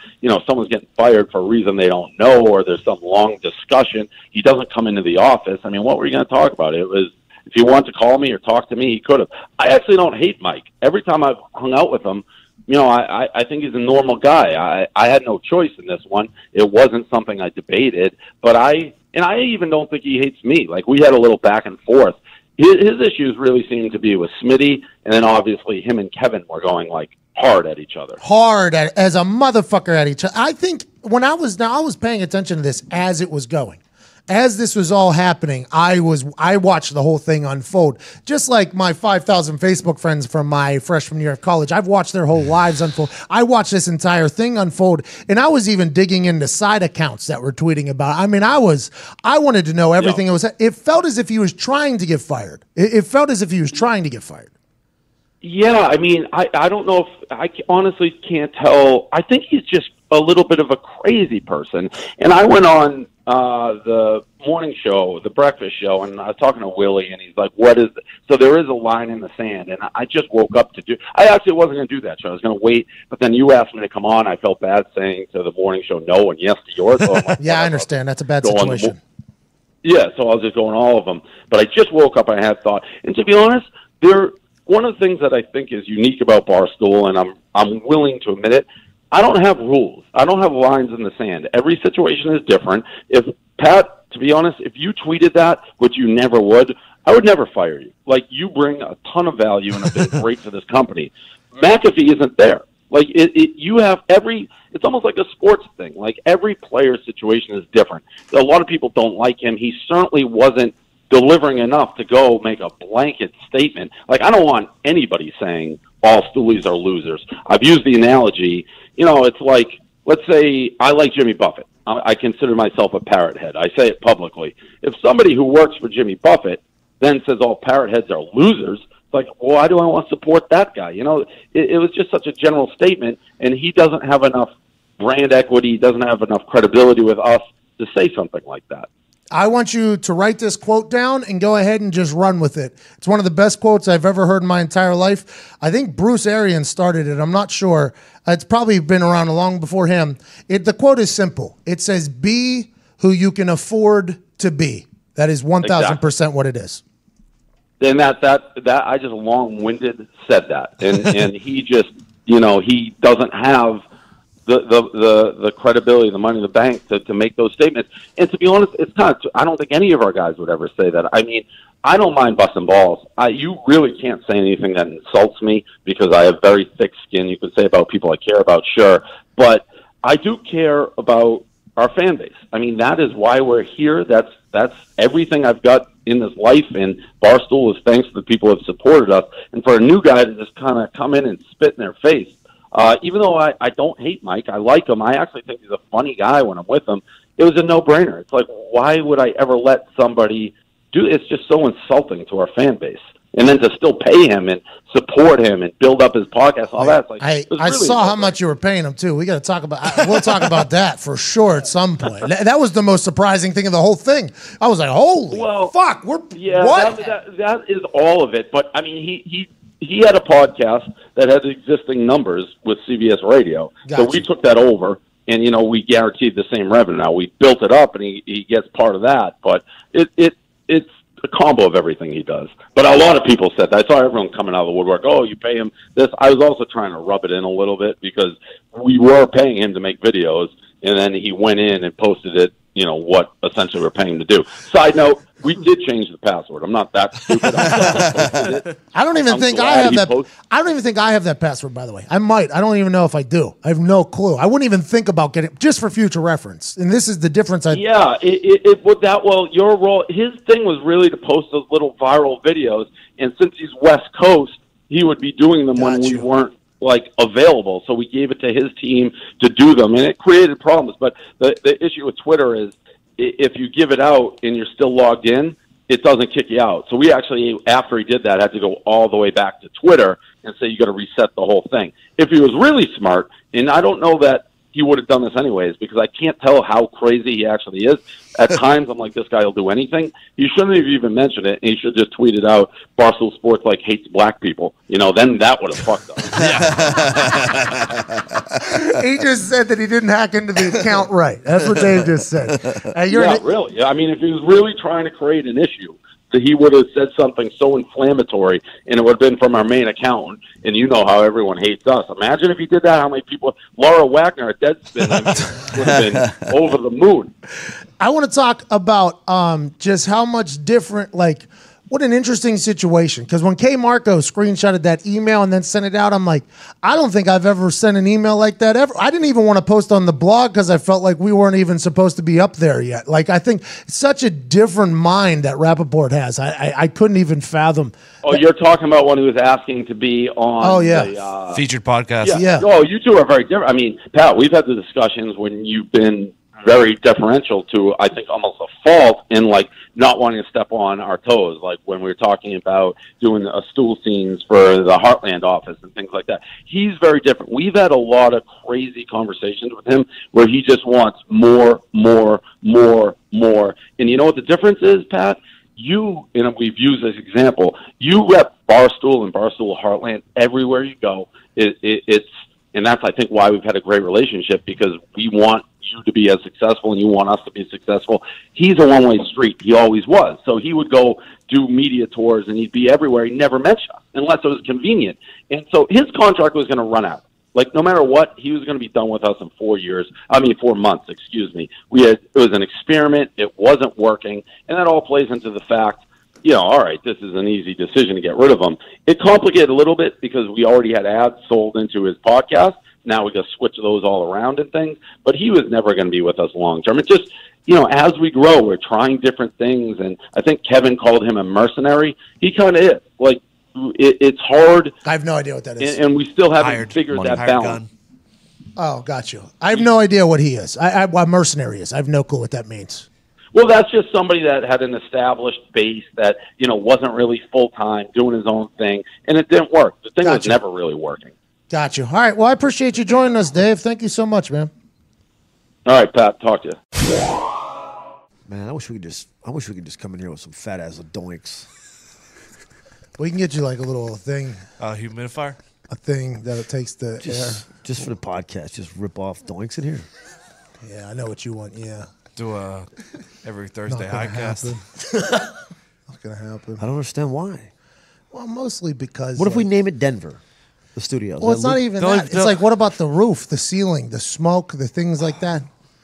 someone's getting fired for a reason they don't know or there's some long discussion. He doesn't come into the office. I mean, what were you going to talk about? It was, if he wanted to call me or talk to me, he could have. I actually don't hate Mike. Every time I've hung out with him, I think he's a normal guy. I had no choice in this one. It wasn't something I debated. But I even don't think he hates me. Like, we had a little back and forth. His issues really seemed to be with Smitty, and then obviously him and Kevin were going like hard at each other. As a motherfucker at each other. I think when I was paying attention to this as it was going. as this was all happening, I watched the whole thing unfold. Just like my 5,000 Facebook friends from my freshman year of college, I've watched their whole lives unfold. I watched this entire thing unfold, and I was even digging into side accounts that were tweeting about it. I mean, I wanted to know everything. It felt as if he was trying to get fired. It felt as if he was trying to get fired. Yeah, I mean, I don't know if I honestly can't tell. I think he's just a little bit of a crazy person. And I went on the morning show, the breakfast show, and I was talking to Willie, and he's like, "What is it?" So there is a line in the sand, and I just woke up to do. I actually wasn't going to do that show. I was going to wait, but then you asked me to come on. I felt bad saying to the morning show no and yes to yours. So I'm like, yeah, I understand. That's a bad situation. Yeah, so I was just going all of them. But I just woke up. I had thought, and to be honest, one of the things that I think is unique about Barstool, and I'm willing to admit it, I don't have rules. I don't have lines in the sand. Every situation is different. If Pat, to be honest, if you tweeted that, which you never would, I would never fire you. Like, you bring a ton of value and have been great for this company. McAfee isn't there. Like, you have it's almost like a sports thing. Like, every player's situation is different. A lot of people don't like him. He certainly wasn't delivering enough to go make a blanket statement. Like, I don't want anybody saying all Stoolies are losers. I've used the analogy, it's like, let's say I like Jimmy Buffett. I consider myself a parrot head. I say it publicly. If somebody who works for Jimmy Buffett then says all parrot heads are losers, it's like, why do I want to support that guy? It was just such a general statement, and he doesn't have enough brand equity, doesn't have enough credibility with us to say something like that. I want you to write this quote down and go ahead and just run with it. It's one of the best quotes I've ever heard in my entire life. I think Bruce Arians started it. I'm not sure. It's probably been around long before him. The quote is simple. It says, "Be who you can afford to be." That is 1,000% what it is. And that I just long-winded said that, and he just he doesn't have the credibility, the money in the bank to make those statements. And to be honest, it's kind of, I don't think any of our guys would ever say that. I mean, I don't mind busting balls. You really can't say anything that insults me because I have very thick skin. You can say about people I care about, sure, but I do care about our fan base. I mean, that is why we're here. That's everything I've got in this life, and Barstool is thanks to the people who have supported us. And for a new guy to just kind of come in and spit in their face, even though I don't hate Mike, I like him. I actually think he's a funny guy when I'm with him. It was a no-brainer. It's like, why would I ever let somebody do? It's just so insulting to our fan base. And then to still pay him and support him and build up his podcast, all that. Like, I really saw how much you were paying him too. We got to talk about. We'll talk about that for sure at some point. That was the most surprising thing of the whole thing. I was like, "Holy fuck!" What? That is all of it. But I mean, he had a podcast that had existing numbers with CBS Radio, so we took that over, and we guaranteed the same revenue. Now we built it up, and he gets part of that. But it's a combo of everything he does. But a lot of people said that. I saw everyone coming out of the woodwork. Oh, you pay him this. I was also trying to rub it in a little bit because we were paying him to make videos, and then he went in and posted it, what essentially we're paying him to do. Side note, we did change the password. I'm not that stupid. I don't even think I have that. I don't even think I have that password, by the way. I might. I don't even know if I do. I have no clue. I wouldn't even think about getting, just for future reference. And this is the difference. Yeah, your role, his thing was really to post those little viral videos. And since he's West Coast, he would be doing them when we weren't available. So we gave it to his team to do them, and it created problems. But the issue with Twitter is if you give it out and you're still logged in, it doesn't kick you out. So we actually, after he did that, had to go all the way back to Twitter and say you got to reset the whole thing. If he was really smart, and I don't know that he would have done this anyways, because I can't tell how crazy he actually is. At times, I'm like, this guy will do anything. He shouldn't have even mentioned it, and he should have just tweeted out, Barstool Sports hates black people. Then that would have fucked up. He just said that he didn't hack into the account right. That's what Dave just said. Really. Yeah, I mean, if he was really trying to create an issue, that he would have said something so inflammatory, and it would have been from our main account, and you know how everyone hates us. Imagine if he did that, how many people, Laura Wagner at Deadspin would have been over the moon. I want to talk about just how much different, what an interesting situation. Because when K. Marco screenshotted that email and then sent it out, I'm like, I don't think I've ever sent an email like that ever. I didn't even want to post on the blog because I felt like we weren't even supposed to be up there yet. Like, I think it's such a different mind that Rappaport has. I couldn't even fathom. Oh, you're talking about when he was asking to be on the featured podcast. Yeah. Oh, you two are very different. I mean, Pat, we've had the discussions when you've been very deferential to, I think, almost a fault in, like, not wanting to step on our toes, like when we were talking about doing stool scenes for the Heartland office and things like that. He's very different. We've had a lot of crazy conversations with him where he just wants more. And you know what the difference is, Pat? You, and we've used this example, you rep Barstool and Barstool Heartland everywhere you go. And that's, I think, why we've had a great relationship, because we want you to be as successful and you want us to be successful. He's a one-way street. He always was. So he would go do media tours and he'd be everywhere. He never mentioned us unless it was convenient. And so his contract was going to run out. Like, no matter what, he was going to be done with us in 4 months, excuse me. It was an experiment. It wasn't working. And that all plays into the fact, all right, this is an easy decision to get rid of him. It complicated a little bit because we already had ads sold into his podcast. Now we got to switch those all around and things. But he was never going to be with us long term. It's just, as we grow, we're trying different things. And I think Kevin called him a mercenary. He kind of is. Like, it's hard. I have no idea what that is. And we still haven't figured that balance. Oh, got you. I have no idea what he is. What mercenary is. I have no clue what that means. Well, that's just somebody that had an established base that, wasn't really full-time, doing his own thing, and it didn't work. The thing was never really working. Got you. All right. Well, I appreciate you joining us, Dave. Thank you so much, man. All right, Pat. Talk to you. Man, I wish we could just come in here with some fat ass doinks. We can get you like a little thing. Humidifier? A thing that it takes the air. Just for the podcast, just rip off doinks in here. Yeah, I know what you want. Yeah. Do every Thursday highcast. Not gonna happen. I don't understand why. Well, mostly because. What if we name it Denver? The studio. Well, it's not even that. It's like, what about the roof, the ceiling, the smoke, the things like that?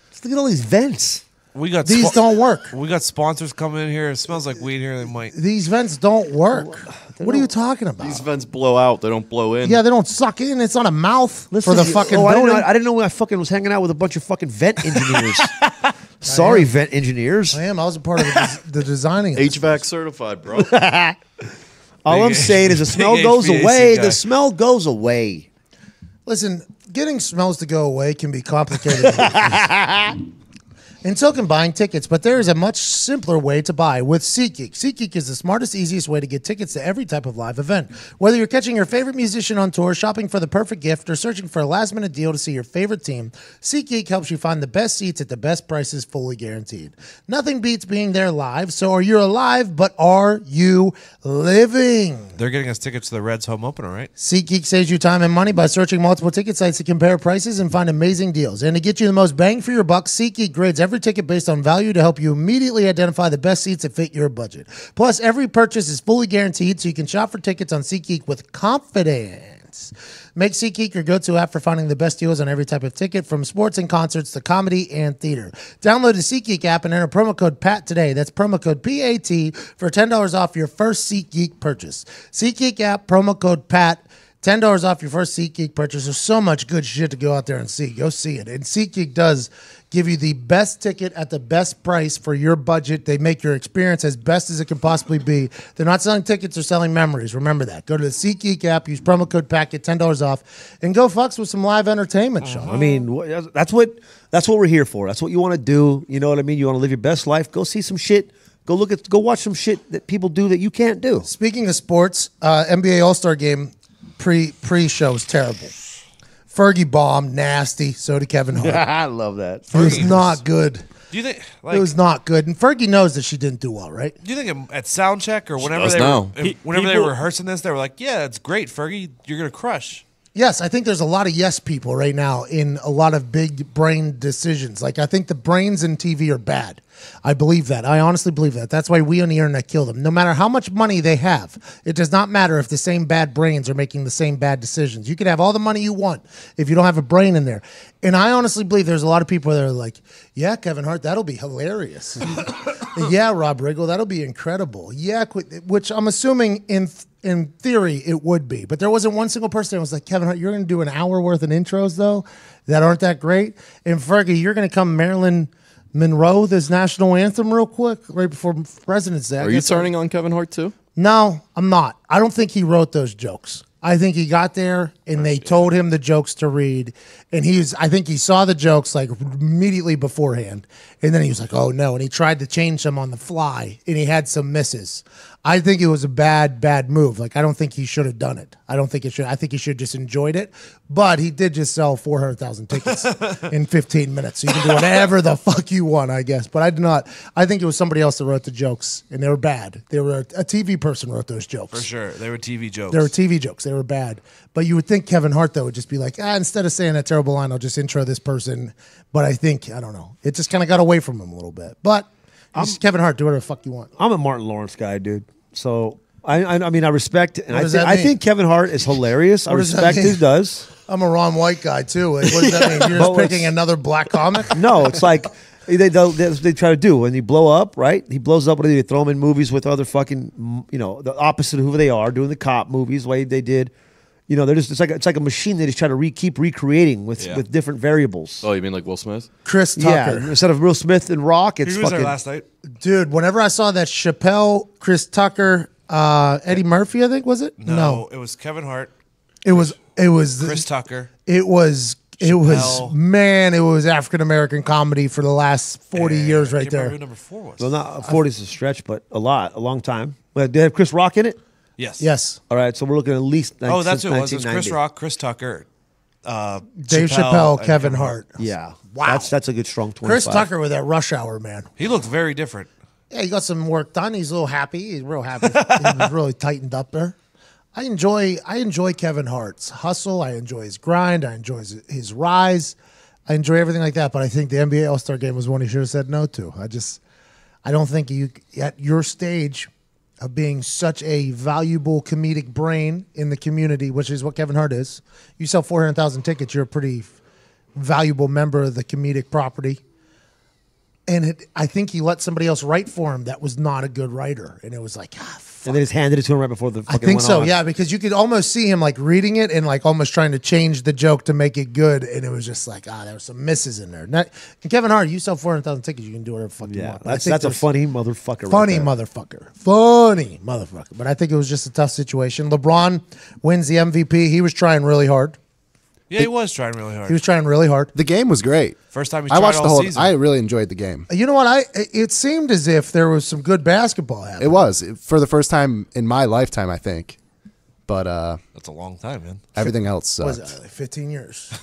Just look at all these vents. These don't work. We got sponsors coming in here. It smells like weed here. They might. These vents don't work. What are you talking about? These vents blow out. They don't blow in. Yeah, they don't suck in. It's not a mouth for the fucking building. I didn't know I fucking was hanging out with a bunch of fucking vent engineers. Sorry, vent engineers. I am. I was a part of the designing. HVAC certified, bro. All I'm saying is the smell goes away. The smell goes away. Listen, getting smells to go away can be complicated. And so can buying tickets, but there is a much simpler way to buy with SeatGeek. SeatGeek is the smartest, easiest way to get tickets to every type of live event. Whether you're catching your favorite musician on tour, shopping for the perfect gift, or searching for a last-minute deal to see your favorite team, SeatGeek helps you find the best seats at the best prices, fully guaranteed. Nothing beats being there live, so are you alive, but are you living? They're getting us tickets to the Reds home opener, right? SeatGeek saves you time and money by searching multiple ticket sites to compare prices and find amazing deals. And to get you the most bang for your buck, SeatGeek grids every ticket based on value to help you immediately identify the best seats that fit your budget. Plus, every purchase is fully guaranteed, so you can shop for tickets on SeatGeek with confidence. Make SeatGeek your go-to app for finding the best deals on every type of ticket, from sports and concerts to comedy and theater. Download the SeatGeek app and enter promo code PAT today. That's promo code PAT for $10 off your first SeatGeek purchase. SeatGeek app, promo code PAT. $10 off your first SeatGeek purchase. There's so much good shit to go out there and see. Go see it. And SeatGeek does give you the best ticket at the best price for your budget. They make your experience as best as it can possibly be. They're not selling tickets, they're selling memories. Remember that. Go to the SeatGeek app, use promo code PAT, get $10 off, and go fucks with some live entertainment, Sean. I mean, that's what we're here for. That's what you want to do. You know what I mean? You want to live your best life. Go see some shit. Go watch some shit that people do that you can't do. Speaking of sports, NBA All-Star Game pre-show was terrible. Fergie bombed, nasty. So did Kevin Hart. I love that. It was not good. Do you think it was not good? And Fergie knows that she didn't do well, right? Do you think at sound check or whenever they were rehearsing this, they were like, "Yeah, it's great, Fergie. You're gonna crush." Yes, I think there's a lot of yes people right now in a lot of big brain decisions. Like, I think the brains in TV are bad. I believe that. I honestly believe that. That's why we on the internet kill them. No matter how much money they have, it does not matter if the same bad brains are making the same bad decisions. You can have all the money you want if you don't have a brain in there. And I honestly believe there's a lot of people that are like, yeah, Kevin Hart, that'll be hilarious. Yeah, Rob Riggle, that'll be incredible. Yeah, which I'm assuming in theory it would be. But there wasn't one single person that was like, Kevin Hart, you're going to do an hour worth of intros, though, that aren't that great. And Fergie, you're going to come Marilyn Monroe this national anthem real quick right before President's Day. Are you turning on Kevin Hart too? No, I'm not. I don't think he wrote those jokes. I think he got there and they told him the jokes to read, and I think he saw the jokes like immediately beforehand, and then he was like, "Oh no!" and he tried to change them on the fly, and he had some misses. I think it was a bad move. Like, I don't think he should have done it. I don't think it should. I think he should have just enjoyed it. But he did just sell 400,000 tickets in 15 minutes. So you can do whatever the fuck you want, I guess. But I did not. I think it was somebody else that wrote the jokes, and they were bad. They were a TV person wrote those jokes. For sure. They were TV jokes. They were TV jokes. They were bad. But you would think Kevin Hart, though, would just be like, instead of saying that terrible line, I'll just intro this person. But I think, I don't know. It just kind of got away from him a little bit. But Kevin Hart, do whatever the fuck you want. I'm a Martin Lawrence guy, dude. So I mean, I respect it, and I think Kevin Hart is hilarious. I respect mean? he does. I'm a Ron White guy too. Like, what does that mean? You're just picking another black comic? No, it's like they try to do when you blow up, right? He blows up. What do they throw him in movies with other fucking, the opposite of who they are, doing the cop movies, the way they did. They're just it's like a machine. They just try to keep recreating with different variables. Oh, you mean like Will Smith? Chris Tucker. Yeah, instead of Will Smith and Rock, it's Who was fucking. there last night? Dude, whenever I saw that Chappelle, Chris Tucker, Eddie Murphy, I think, was it? No, it was Kevin Hart. It was Chris Tucker. It was African American comedy for the last 40 years right there. Who number 4 was? Well, not 40 is a stretch, but a long time. Did they have Chris Rock in it? Yes. Yes. All right, so we're looking at least. That's who it was. It was 1990. Chris Rock, Chris Tucker, Dave Chappelle, and Kevin Hart. Yeah. Wow. That's a good strong 25. Chris Tucker with that Rush Hour, man. He looked very different. Yeah, he got some work done. He's a little happy. He's real happy. He was really tightened up there. I enjoy Kevin Hart's hustle. I enjoy his grind. I enjoy his rise. I enjoy everything like that. But I think the NBA All-Star game was one he should have said no to. I don't think you, at your stage of being such a valuable comedic brain in the community, which is what Kevin Hart is, you sell 400,000 tickets, you're a pretty valuable member of the comedic property. And I think he let somebody else write for him that was not a good writer. And it was like, fuck. And they just handed it to him right before the fucking I think went so, on. yeah, because you could almost see him like reading it and like almost trying to change the joke to make it good. And it was just like, there were some misses in there. And Kevin Hart, you sell 400,000 tickets, you can do whatever the fuck you Yeah, want. But that's a funny motherfucker. Funny right there. motherfucker. Funny motherfucker. But I think it was just a tough situation. LeBron wins the MVP. He was trying really hard. Yeah, he was trying really hard. He was trying really hard. The game was great. First time he I tried watched the all whole. season. I really enjoyed the game. You know what? It seemed as if there was some good basketball happening. It was for the first time in my lifetime, I think. But That's a long time, man. everything else What sucked. was it, like 15 years?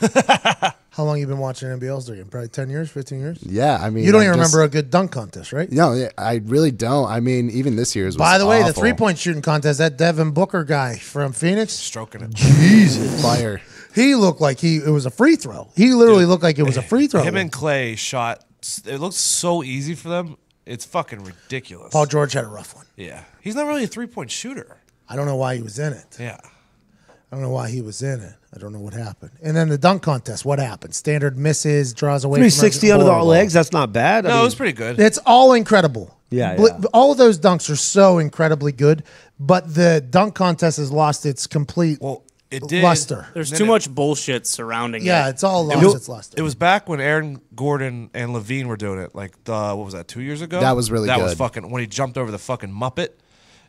How long you been watching NBA All-Star game? Probably 10 years, 15 years? Yeah, I mean, You don't I even just- remember a good dunk contest, right? No, yeah, I really don't. I mean, even this year's was By the way, the awful. three-point shooting contest, that Devin Booker guy from Phoenix, Stroking it. Jesus. fire. He looked like it was a free throw. He literally looked like it was a free throw. Him and Clay shot. It looked so easy for them. It's fucking ridiculous. Paul George had a rough one. Yeah. He's not really a 3-point shooter. I don't know why he was in it. Yeah. I don't know why he was in it. I don't know what happened. And then the dunk contest, what happened? Standard misses, draws away. 360 from under the horrible. legs. That's not bad. No, it was pretty good. It's all incredible. Yeah, All of those dunks are so incredibly good, but the dunk contest has lost its complete Well, it did. luster. There's Then too it- much bullshit surrounding Yeah, it. it's all lost its luster. It was back when Aaron Gordon and Levine were doing it. Like what was that? 2 years ago. That was really That was good. fucking when he jumped over the fucking Muppet.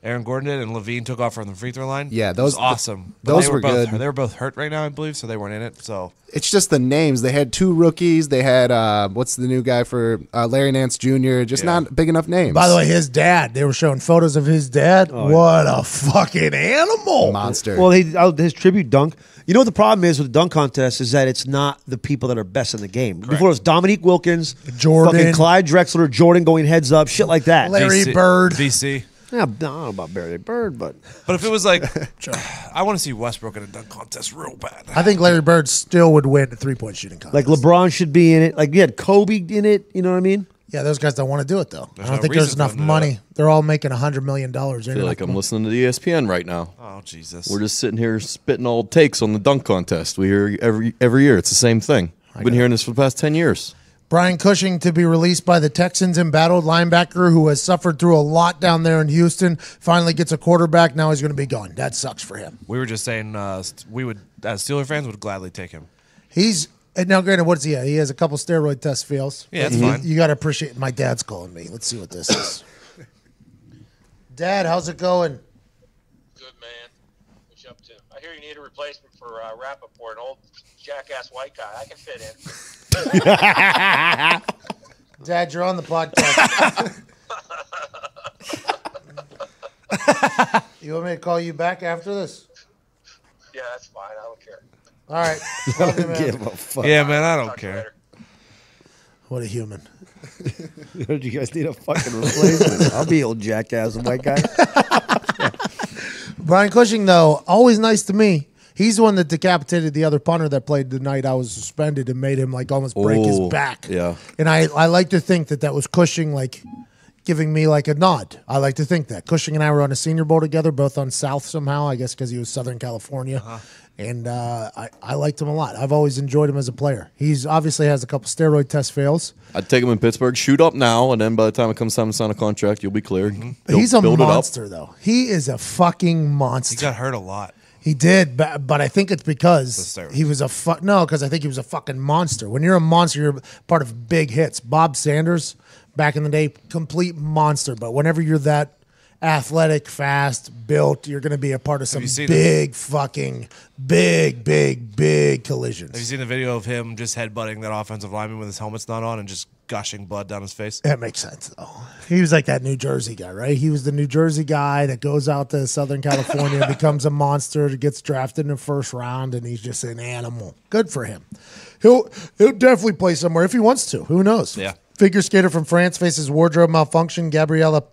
Aaron Gordon did, and Levine took off from the free throw line. Yeah, It was those- awesome. But those they were both, good. They were both hurt right now, I believe, so they weren't in it. So It's just the names. They had 2 rookies. They had what's the new guy for Larry Nance Jr. Just not big enough names. By the way, his dad, they were showing photos of his dad. What a fucking animal. monster. Well, his tribute dunk. You know what the problem is with the dunk contest is that it's not the people that are best in the game. Before it was Dominique Wilkins, Jordan. fucking Clyde Drexler, Jordan going heads up, shit like that. Larry Bird. VC. Yeah, I don't know about Barry Bird, but if it was like, I want to see Westbrook in a dunk contest real bad. I think Larry Bird still would win a 3-point shooting contest. like LeBron should be in it. Like you had Kobe in it. You know what I mean? Yeah, those guys don't want to do it though. There's I don't no think there's reason for enough them to do money. They're all making $100 million. I feel like I'm listening to ESPN right now. Oh Jesus! We're just sitting here spitting old takes on the dunk contest. We hear every year. It's the same thing. I've been hearing this for the past 10 years. Brian Cushing to be released by the Texans. Embattled linebacker who has suffered through a lot down there in Houston. Finally gets a quarterback. Now he's going to be gone. That sucks for him. We were just saying we would, as Steeler fans, would gladly take him. He's now granted. What's he at? He has a couple steroid test fails. Yeah, that's fine. You got to appreciate. My dad's calling me. Let's see what this is. Dad, how's it going? Good, man. What you up to? I hear you need a replacement for Rappaport, an old jackass white guy. I can fit in. Dad, you're on the podcast. You want me to call you back after this? Yeah, that's fine. I don't care. All right. Love you, man. Give a fuck. Yeah, man, I don't Talk to you care. later. What a human. You guys need a fucking replacement. I'll be old jackass white guy. Brian Cushing, though, always nice to me. He's the one that decapitated the other punter that played the night I was suspended and made him like almost break his back. yeah. And I like to think that was Cushing like giving me like a nod. I like to think that. Cushing and I were on a Senior Bowl together, both on South somehow, I guess because he was Southern California. And I liked him a lot. I've always enjoyed him as a player. He's obviously has a couple steroid test fails. I'd take him in Pittsburgh. Shoot up now, and then by the time it comes time to sign a contract, you'll be cleared. He's a build it up. monster, though. He is a fucking monster. He got hurt a lot. He did, but I think it's because The steroids. he was because I think he was a fucking monster. When you're a monster, you're part of big hits. Bob Sanders, back in the day, complete monster. But whenever you're that athletic, fast, built, you're going to be a part of some you seen big collisions. Have you seen the video of him just headbutting that offensive lineman with his helmet's not on and just gushing blood down his face? That makes sense, though. He was like that New Jersey guy, right? He was the New Jersey guy that goes out to Southern California, becomes a monster, gets drafted in the first round, and he's just an animal. Good for him. He'll definitely play somewhere if he wants to. Who knows? Yeah. Figure skater from France faces wardrobe malfunction. Gabriella.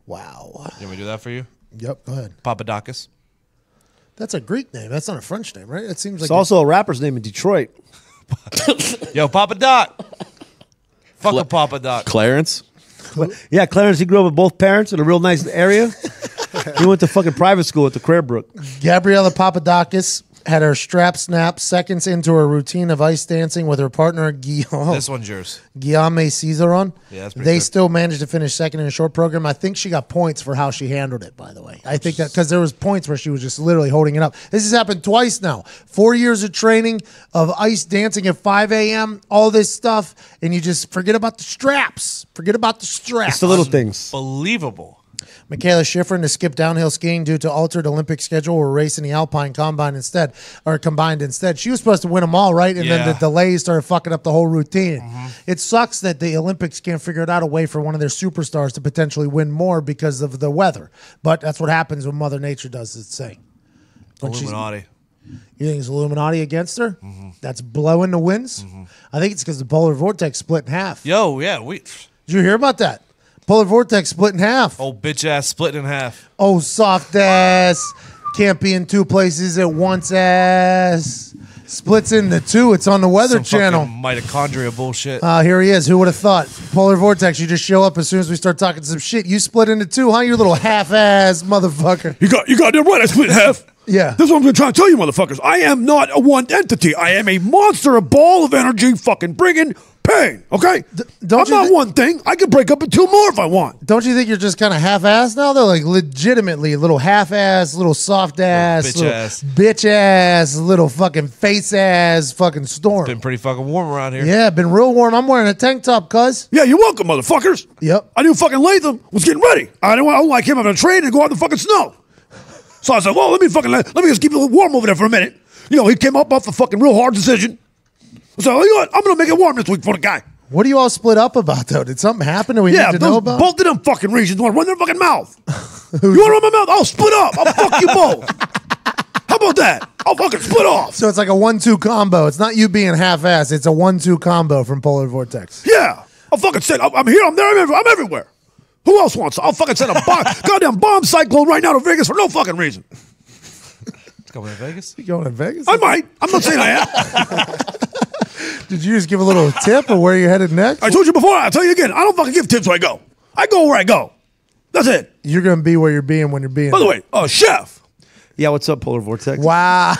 Wow. You want me to do that for you? Yep, go ahead. Papadakis. That's a Greek name. That's not a French name, right? It seems like It's also a rapper's name in Detroit. Yo, Papa Doc. Fuck a Papa Doc. Clarence? Yeah, Clarence, he grew up with both parents in a real nice area. He went to fucking private school at the Cranbrook. Gabriella Papadakis had her strap snapped seconds into her routine of ice dancing with her partner Guillaume. This one's yours. Guillaume Cesaron. Yeah, that's pretty they good. still managed to finish second in a short program. I think she got points for how she handled it, by the way. I think that because there was points where she was just literally holding it up. This has happened twice now. 4 years of training of ice dancing at 5 a.m., all this stuff, and you just forget about the straps. Forget about the straps. It's the little things. Believable. Michaela Schifrin to skip downhill skiing due to altered Olympic schedule. We're racing the Alpine combined instead. She was supposed to win them all, right? And then Yeah. the delays started fucking up the whole routine. It sucks that the Olympics can't figure out a way for one of their superstars to potentially win more because of the weather. But that's what happens when Mother Nature does its thing. When she's- Illuminati. You think it's Illuminati against her? That's blowing the winds? I think it's because the polar vortex split in half. Yo, yeah, Did you hear about that? Polar vortex split in half. old bitch ass split in half. Oh, soft ass. Can't be in two places at once ass. Splits into two. It's on the Weather Some Channel. fucking mitochondria bullshit. Here he is. Who would have thought? Polar vortex. You just show up as soon as we start talking some shit. You split into two, huh? You little half-ass motherfucker. You got that right. I split in half. Yeah. That's what I'm going to try to tell you, motherfuckers. I am not a one entity. I am a monster, a ball of energy, fucking bringing pain. Okay? don't I'm you not thi- one thing. I can break up in two more if I want. Don't you think you're just kind of half-ass now? They're like legitimately a little half-ass, little soft-ass, Little bitch ass. bitch-ass, little fucking face-ass fucking storm. Been pretty fucking warm around here. Yeah, been real warm. I'm wearing a tank top, cuz. Yeah, you're welcome, motherfuckers. Yep. I knew fucking Latham was getting ready. I don't like him having a train and go out in the fucking snow. So I said, well, let me just keep it warm over there for a minute. You know, he came up off the fucking real hard decision. So you know what? I'm going to make it warm this week for the guy. What do you all split up about, though? Did something happen that we need to know about? Both of them fucking regions want to run their fucking mouth. You want to run my mouth? I'll split up. I'll fuck you both. How about that? I'll fucking split off. So it's like a 1-2 combo. It's not you being half-ass. It's a 1-2 combo from Polar Vortex. Yeah. I'll fucking sit. I'm here. I'm there. I'm everywhere. Who else wants? I'll fucking send a goddamn bomb cyclone right now to Vegas for no fucking reason. Coming to Vegas? You going to Vegas? I might. I'm not saying I am. Did you just give a little tip of where you headed next? I told you before. I'll tell you again. I don't fucking give tips where I go. I go where I go. That's it. You're going to be where you're being when you're being. By the way, chef. Yeah, what's up, Polar Vortex? Wow.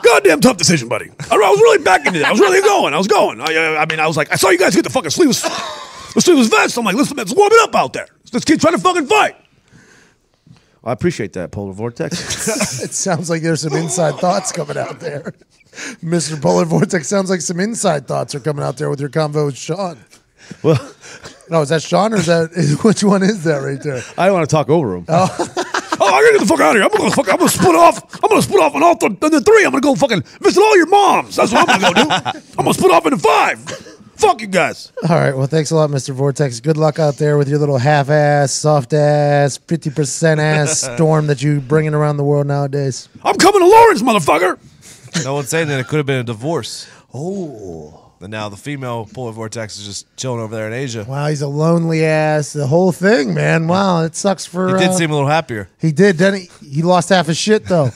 Goddamn tough decision, buddy. I was really back into that. I was really going. I was going. I mean, I was like, I saw you guys get the fucking sleeveless vest. I'm like, listen, let's warm it up out there. Let's keep trying to fucking fight. I appreciate that, Polar Vortex. It sounds like there's some inside thoughts coming out there. Mr. Polar Vortex, sounds like some inside thoughts are coming out there with your convo with Sean. Well, no, is that Sean or is that which one is that right there? I don't want to talk over him. I gotta get the fuck out of here. I'm gonna split off. I'm gonna split off on all the three. I'm gonna go fucking visit all your moms. That's what I'm gonna go do. I'm gonna split off into 5. Fuck you guys. All right. Well, thanks a lot, Mr. Vortex. Good luck out there with your little half-ass, soft-ass, 50% ass storm that you bringing around the world nowadays. I'm coming to Lawrence, motherfucker. No one's saying that it could have been a divorce. Oh. And now the female Polar Vortex is just chilling over there in Asia. Wow, he's a lonely ass. The whole thing, man. Wow, it sucks for... He did seem a little happier. He did, didn't he? He lost half his shit, though.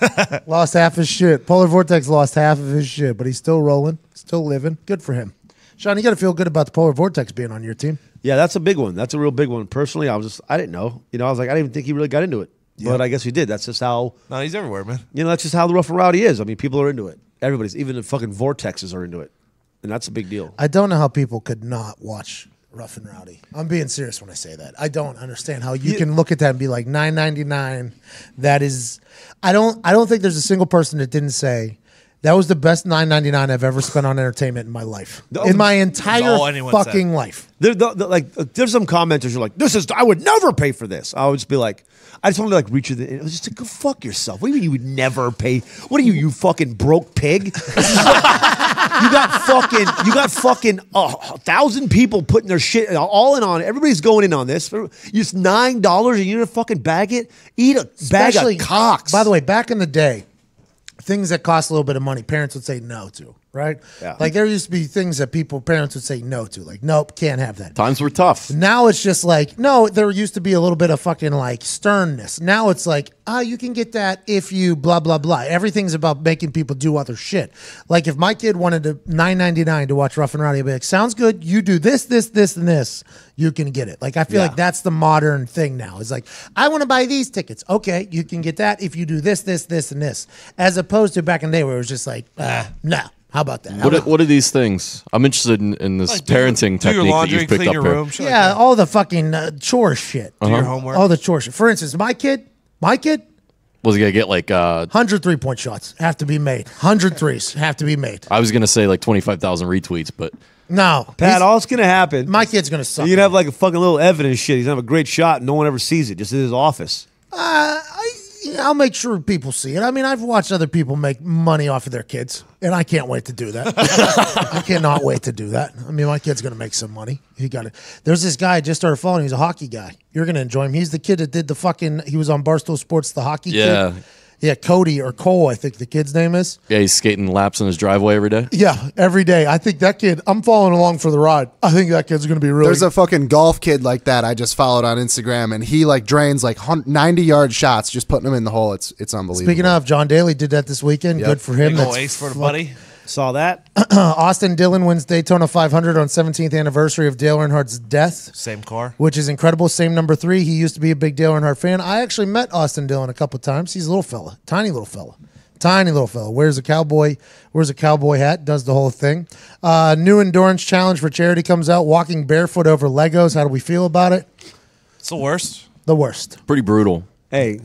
Lost half his shit. Polar Vortex lost half of his shit, but he's still rolling, still living. Good for him. Sean, you got to feel good about the Polar Vortex being on your team. Yeah, that's a big one. That's a real big one. Personally, I didn't know. I was like, I didn't even think he really got into it. Yeah. But I guess he did. That's just how... No, he's everywhere, man. That's just how the Rough and Rowdy is. I mean, people are into it. Everybody's, even the fucking Vortexes are into it. And that's a big deal. I don't know how people could not watch Rough and Rowdy. I'm being serious when I say that. I don't understand how you can look at that and be like, $9.99. That is... I don't think there's a single person that didn't say... That was the best $9.99 I've ever spent on entertainment in my life. In my entire fucking life. There's some commenters who are like, I would never pay for this. I would just be like, I just want to reach you. It was just like, go fuck yourself. What do you mean you would never pay? What are you fucking broke pig? You got fucking 1,000 people putting their shit all in on it. Everybody's going in on this. Just $9 and you're gonna fucking bag it? Eat a bag of cocks. By the way, back in the day, things that cost a little bit of money, parents would say no to, right? Yeah. Like there used to be things that parents would say no to. Like, nope, can't have that. Times were tough. Now it's just like, no, there used to be a little bit of fucking sternness. Now it's like, you can get that if you blah, blah, blah. Everything's about making people do other shit. Like if my kid wanted to $9.99 to watch Rough and Rowdy, I'd be like, sounds good. You do this, this, this, and this. You can get it. Like I feel like that's the modern thing now. It's like, I want to buy these tickets. Okay, you can get that if you do this, this, this, and this. As opposed to back in the day where it was just like, no. How about that? What are these things? I'm interested in this parenting technique that you've picked up here. Yeah, all the fucking chore shit. Do your homework. All the chore shit. For instance, my kid, was he gonna get 100 3-point shots have to be made. 100 threes have to be made. I was gonna say 25,000 retweets, but no, Pat, all that's gonna happen. My kid's gonna suck. You'd have a fucking little evidence shit. He's gonna have a great shot, and no one ever sees it, just in his office. I'll make sure people see it. I mean, I've watched other people make money off of their kids, and I can't wait to do that. I cannot wait to do that. I mean, my kid's going to make some money. He got it. There's this guy I just started following. He's a hockey guy. You're going to enjoy him. He's the kid that did he was on Barstool Sports, the hockey kid. Yeah, Cody or Cole, I think the kid's name is. Yeah, he's skating laps in his driveway every day. Yeah, every day. I think that kid, I'm following along for the ride. I think that kid's going to be really... There's a fucking golf kid like that I just followed on Instagram, and he drains 90-yard shots, just putting them in the hole. It's unbelievable. Speaking of, John Daly did that this weekend. Yep. Good for him. That's ace for the buddy. Saw that. Austin Dillon wins Daytona 500 on 17th anniversary of Dale Earnhardt's death. Same car. Which is incredible. Same number 3. He used to be a big Dale Earnhardt fan. I actually met Austin Dillon a couple of times. He's a little fella. Tiny little fella. Wears a cowboy hat, does the whole thing. New endurance challenge for charity comes out. Walking barefoot over Legos. How do we feel about it? It's the worst. The worst. Pretty brutal. Hey,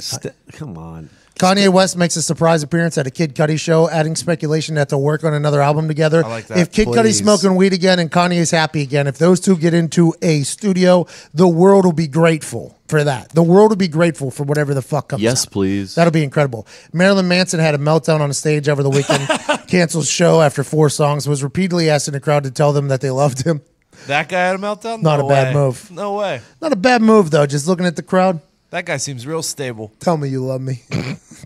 come on. Kanye West makes a surprise appearance at a Kid Cudi show, adding speculation that they'll work on another album together. I like that. If Kid Cudi's smoking weed again and Kanye's happy again, if those two get into a studio, the world will be grateful for that. The world will be grateful for whatever the fuck comes out. Yes, please. That'll be incredible. Marilyn Manson had a meltdown on a stage over the weekend, canceled show after 4 songs, was repeatedly asking the crowd to tell them that they loved him. That guy had a meltdown? Not a bad move. No way. Not a bad move, though, just looking at the crowd. That guy seems real stable. Tell me you love me.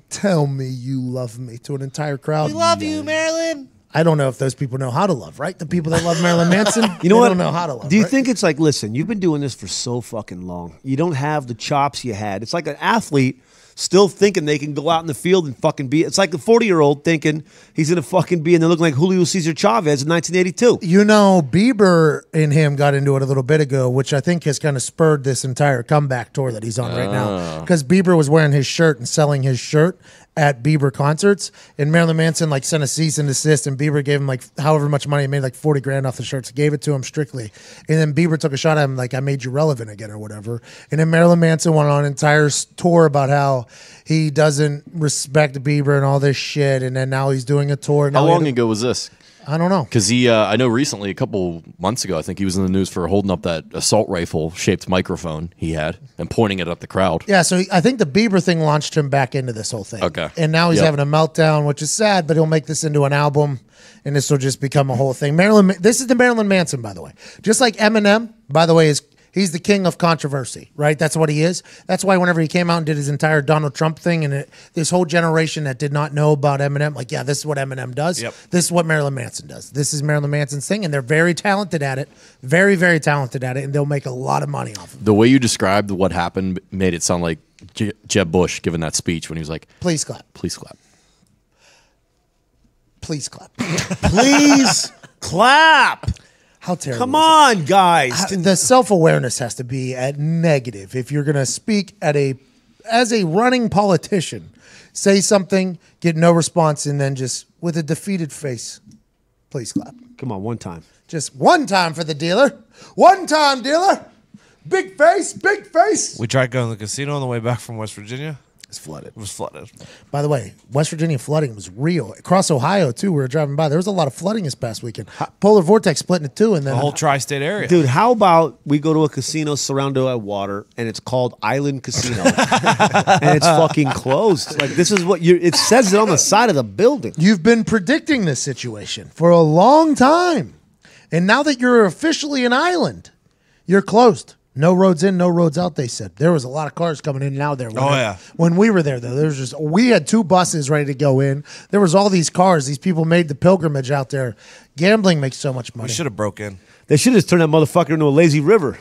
Tell me you love me to an entire crowd. We love you, Marilyn. I don't know if those people know how to love, right? The people that love Marilyn Manson, You know they what? don't know how to love. Do you right? think it's like, listen, you've been doing this for so fucking long. You don't have the chops you had. It's like an athlete still thinking they can go out in the field and fucking be. It's like a 40-year-old thinking he's going to fucking be, and they're looking like Julio Cesar Chavez in 1982. You know, Bieber and him got into it a little bit ago, which I think has kind of spurred this entire comeback tour that he's on right now. Because Bieber was wearing his shirt and selling his shirt at Bieber concerts, and Marilyn Manson like sent a cease and desist, and Bieber gave him like however much money, he made like 40 grand off the shirts, gave it to him strictly, and then Bieber took a shot at him like, I made you relevant again or whatever, and then Marilyn Manson went on an entire tour about how he doesn't respect Bieber and all this shit, and then now he's doing a tour. How long ago was this? I don't know. Because I know recently, a couple months ago, I think he was in the news for holding up that assault rifle-shaped microphone he had and pointing it at the crowd. Yeah, so I think the Bieber thing launched him back into this whole thing. Okay. And now he's having a meltdown, which is sad, but he'll make this into an album, and this will just become a whole thing. This is the Marilyn Manson, by the way. Just like Eminem, by the way, he's the king of controversy, right? That's what he is. That's why whenever he came out and did his entire Donald Trump thing, and this whole generation that did not know about Eminem, like, yeah, this is what Eminem does. Yep. This is what Marilyn Manson does. This is Marilyn Manson's thing, and they're very talented at it. Very, very talented at it, and they'll make a lot of money off of it. The way you described what happened made it sound like Jeb Bush giving that speech when he was like, Please clap. please clap. Please clap. Please clap. How terrible. Come is it? on, guys. The self-awareness has to be at negative if you're going to speak as a running politician, say something, get no response, and then just with a defeated face, please clap. Come on, one time. Just one time for the dealer. One time, dealer. Big face, big face. We tried going to the casino on the way back from West Virginia. It's flooded. It was flooded. By the way, West Virginia flooding was real. Across Ohio, too, we were driving by. There was a lot of flooding this past weekend. Polar vortex split into two, and then The whole tri-state area. Dude, how about we go to a casino surrounded by water, and it's called Island Casino, and it's fucking closed. Like, this is what it says it on the side of the building. You've been predicting this situation for a long time. And now that you're officially an island, you're closed. No roads in, no roads out, they said. There was a lot of cars coming in and out there. When we were there, though, we had 2 buses ready to go in. There was all these cars. These people made the pilgrimage out there. Gambling makes so much money. We should have broke in. They should have just turned that motherfucker into a lazy river.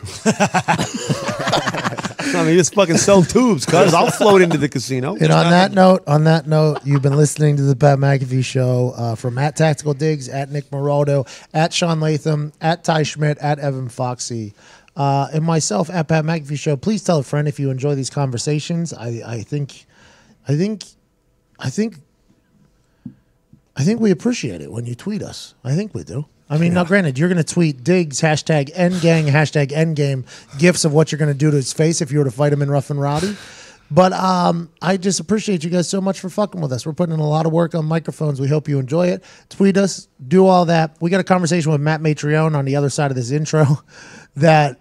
I mean, just fucking sell tubes, cuz I'll float into the casino. And on that note, you've been listening to the Pat McAfee Show from at Tactical Diggs, at Nick Moraldo, at Sean Latham, at Ty Schmidt, at Evan Foxy. And myself at Pat McAfee Show. Please tell a friend if you enjoy these conversations. I think we appreciate it when you tweet us. I think we do. I mean, now granted, you're going to tweet Diggs, hashtag Endgang, hashtag Endgame, gifs of what you're going to do to his face if you were to fight him in Rough and Rowdy. But I just appreciate you guys so much for fucking with us. We're putting in a lot of work on microphones. We hope you enjoy it. Tweet us, do all that. We got a conversation with Matt Matrione on the other side of this intro that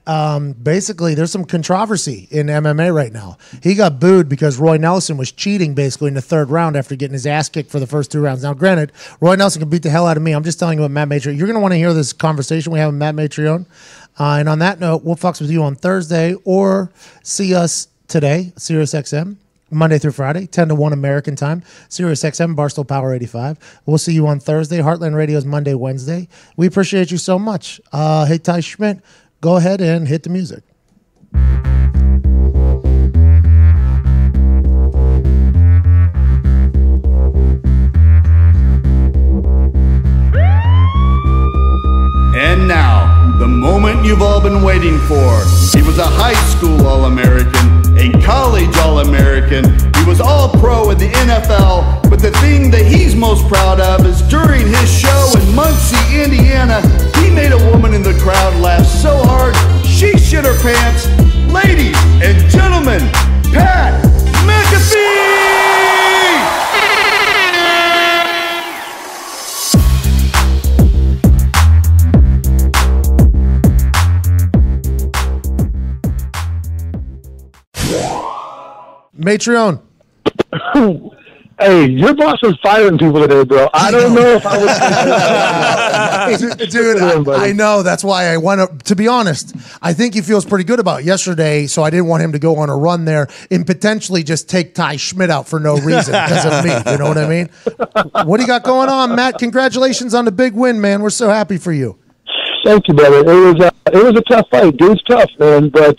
basically there's some controversy in MMA right now. He got booed because Roy Nelson was cheating basically in the 3rd round after getting his ass kicked for the first 2 rounds. Now, granted, Roy Nelson can beat the hell out of me. I'm just telling you what Matt Matrione. You're going to want to hear this conversation we have with Matt Matrione. And on that note, we'll fucks with you on Thursday or see us today, SiriusXM, Monday through Friday, 10 to 1 American time, SiriusXM, Barstool Power 85. We'll see you on Thursday. Heartland Radio is Monday, Wednesday. We appreciate you so much. Hey, Ty Schmidt, go ahead and hit the music. And now, the moment you've all been waiting for. He was a high school All-American, a college All-American. He was All-Pro in the NFL, but the thing that he's most proud of is during his show in Muncie, Indiana, he made a woman in the crowd laugh so hard, she shit her pants. Ladies and gentlemen, Pat McAfee! Matrione. Hey, your boss was firing people today, bro. I don't know if I Dude, I know. That's why I want to be honest. I think he feels pretty good about yesterday, so I didn't want him to go on a run there and potentially just take Ty Schmidt out for no reason because of me. You know what I mean? What do you got going on, Matt? Congratulations on the big win, man. We're so happy for you. Thank you, brother. It was a tough fight. Dude's tough, man. But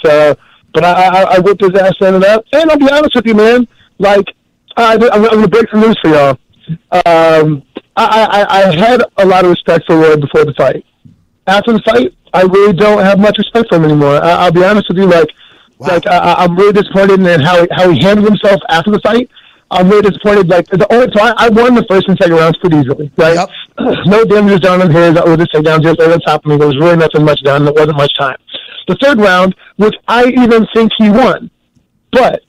I whipped his ass ended up. And I'll be honest with you, man. Like, I'm going to break some news for y'all. I had a lot of respect for Roy before the fight. After the fight, I really don't have much respect for him anymore. I'll be honest with you. I'm really disappointed in how he handled himself after the fight. I'm really disappointed. I won the first and second rounds pretty easily, right? Yep. No damage was done on his. I was just takedown just over the top of me. There was really nothing much done. There wasn't much time. The third round, which I even think he won, but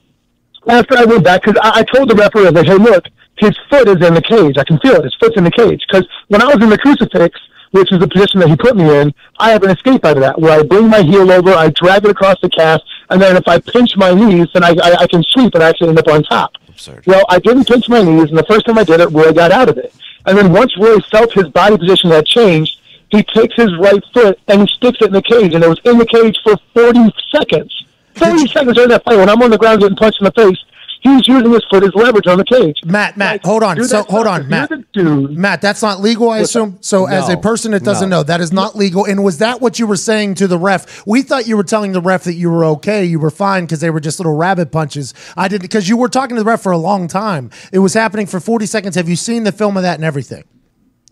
after I went back, because I told the referee, I was like, hey, look, his foot is in the cage. I can feel it. His foot's in the cage. Because when I was in the crucifix, which is the position that he put me in, I have an escape out of that, where I bring my heel over, I drag it across the cast, and then if I pinch my knees, then I can sweep and actually end up on top. Absurd. Well, I didn't pinch my knees, and the first time I did it, Roy got out of it. And then once Roy felt his body position had changed, he takes his right foot and he sticks it in the cage, and it was in the cage for 40 seconds. 30 seconds during that fight, when I'm on the ground getting punched in the face, he's using his foot as leverage on the cage. Matt, hold on. Matt, that's not legal, I assume. So as a person that doesn't know, that is not legal. And was that what you were saying to the ref? We thought you were telling the ref that you were okay, you were fine, because they were just little rabbit punches. I didn't, because you were talking to the ref for a long time. It was happening for 40 seconds. Have you seen the film of that and everything?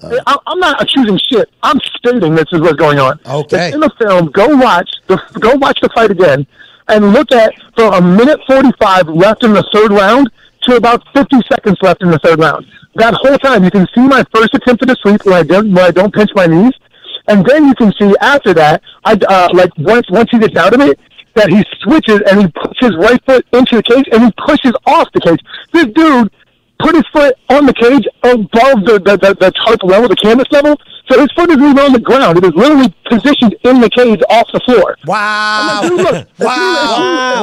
I'm not accusing shit. I'm stating this is what's going on. Okay. It's in the film. Go watch the fight again. And look at from a minute 45 left in the third round to about 50 seconds left in the third round. That whole time, you can see my first attempt at a sweep where I don't pinch my knees, and then you can see after that, once he gets out of it, that he switches and he puts his right foot into the cage and he pushes off the cage. This dude put his foot on the cage above the tarp level, the canvas level. So his foot isn't even on the ground. It is literally positioned in the cage off the floor. Wow. Like, dude, look,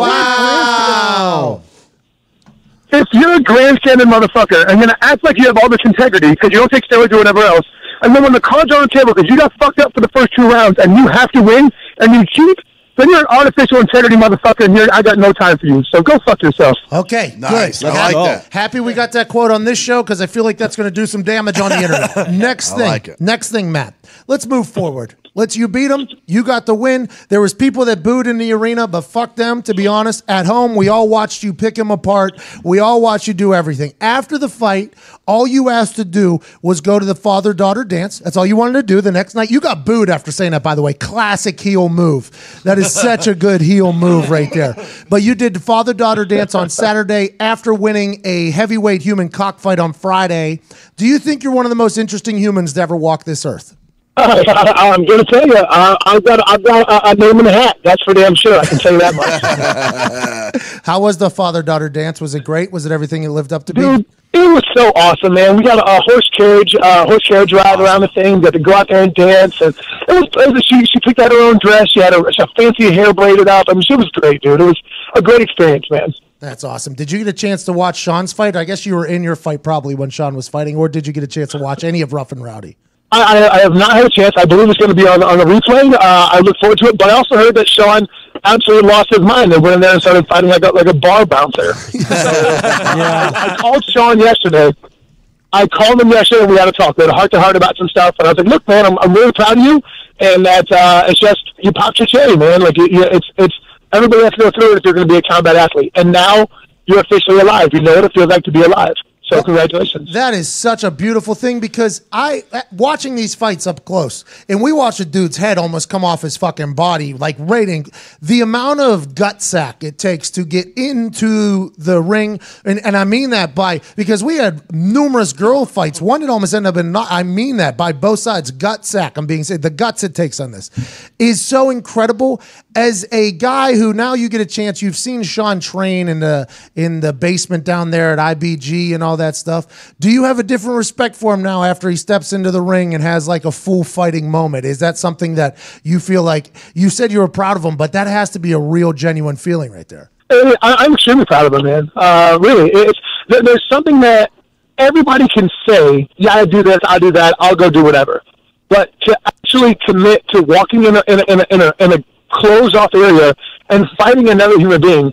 Wow. If you're a grandstanding motherfucker and going to act like you have all this integrity because you don't take steroids or whatever else, and then when the cards are on the table because you got fucked up for the first 2 rounds and you have to win and you cheat, then you're an artificial integrity motherfucker, and I got no time for you. So go fuck yourself. Okay, nice. Good. I like that. Happy we got that quote on this show because I feel like that's going to do some damage on the internet. Next thing, Matt. Let's move forward. You beat him. You got the win. There was people that booed in the arena, but fuck them, to be honest. At home, we all watched you pick him apart. We all watched you do everything. After the fight, all you asked to do was go to the father-daughter dance. That's all you wanted to do. The next night, you got booed after saying that, by the way. Classic heel move. That is such a good heel move right there. But you did the father-daughter dance on Saturday after winning a heavyweight human cockfight on Friday. Do you think you're one of the most interesting humans to ever walk this earth? I'm going to tell you, I've got a name in the hat. That's for damn sure. I can tell you that much. How was the father-daughter dance? Was it great? Was it everything it lived up to be? Dude, it was so awesome, man. We got a horse carriage ride around the thing. Got to go out there and dance. And she picked out her own dress. She had a fancy hair braided up. I mean, she was great, dude. It was a great experience, man. That's awesome. Did you get a chance to watch Sean's fight? I guess you were in your fight probably when Sean was fighting, or did you get a chance to watch any of Rough and Rowdy? I have not had a chance. I believe it's going to be on the replay. I look forward to it. But I also heard that Sean absolutely lost his mind and went in there and started fighting like a bar bouncer. I called Sean yesterday. And we had a talk. We had a heart-to-heart about some stuff. And I was like, look, man, I'm really proud of you. And that it's just, you popped your cherry, man. Like, it's everybody has to go through it if you're going to be a combat athlete. And now you're officially alive. You know what it feels like to be alive. So congratulations. That is such a beautiful thing because watching these fights up close, and we watch a dude's head almost come off his fucking body, like rating the amount of gut sack it takes to get into the ring. And I mean that because we had numerous girl fights. One that almost ended up in, I mean that by both sides, gut sack. I'm being said, the guts it takes on this is so incredible. As a guy who now you get a chance, you've seen Sean train in the basement down there at IBG and all that stuff. Do you have a different respect for him now after he steps into the ring and has like a full fighting moment? Is that something that you feel like, you said you were proud of him, but that has to be a real genuine feeling right there? I'm extremely proud of him, man. Really, there's something that everybody can say, yeah, I do this, I do that, I'll go do whatever. but to actually commit to walking in a closed off area and fighting another human being.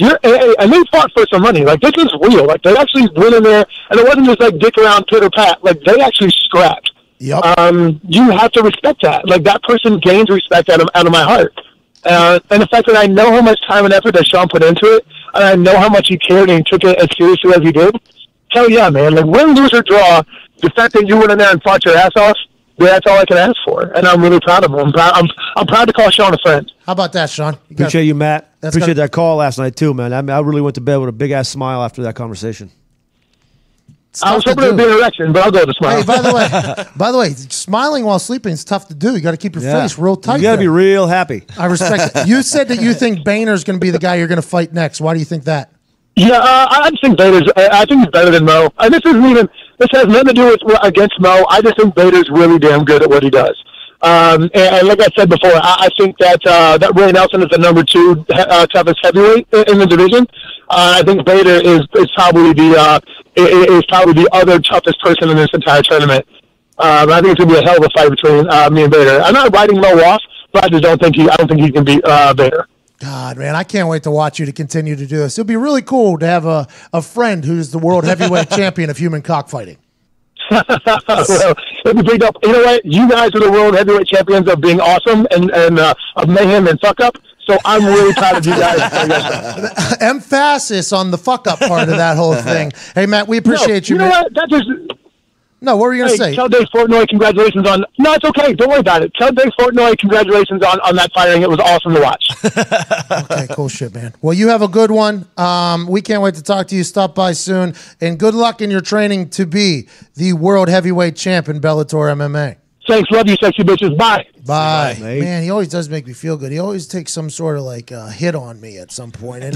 And they fought for some money. Like, this is real. Like, they actually went in there, and it wasn't just like dick around, pitter pat. Like, they actually scrapped. Yep. You have to respect that. Like, that person gains respect out of my heart. And the fact that I know how much time and effort that Sean put into it, and I know how much he cared and he took it as seriously as he did. Hell yeah, man. Like, win, lose, or draw, the fact that you went in there and fought your ass off, that's all I can ask for. And I'm really proud of him. I'm proud to call Sean a friend. How about that, Sean? Appreciate you, Matt. Appreciate that call last night, too, man. I really went to bed with a big-ass smile after that conversation. I was hoping it would be an erection, but I'll go with a smile. Hey, by the way, smiling while sleeping is tough to do. You got to keep your face real tight. You got to be real happy. I respect it. You said that you think Boehner's going to be the guy you're going to fight next. Why do you think that? Yeah, I just think Bader's. I think he's better than Mo. And this has nothing to do with against Mo. I just think Bader's really damn good at what he does. And like I said before, I think that Ray Nelson is the number 2 toughest heavyweight in the division. I think Bader is probably the other toughest person in this entire tournament. I think it's gonna be a hell of a fight between me and Bader. I'm not writing Mo off, but I just don't think he can beat Bader. God, man, I can't wait to watch you to continue to do this. It'll be really cool to have a friend who's the world heavyweight champion of human cockfighting. Well, it'd be big up. You know what? You guys are the world heavyweight champions of being awesome and of mayhem and fuck up. So I'm really proud of you guys. Emphasis on the fuck up part of that whole thing. Hey, Matt, we appreciate you. You know what? That just. No, what were you going to say? Tell Dave Portnoy congratulations on... No, it's okay. Don't worry about it. Tell Dave Portnoy congratulations on that firing. It was awesome to watch. Okay, cool shit, man. Well, you have a good one. We can't wait to talk to you. Stop by soon. And good luck in your training to be the world heavyweight champ in Bellator MMA. Thanks. Love you, sexy bitches. Bye. Bye. Man, he always does make me feel good. He always takes some sort of like hit on me at some point. And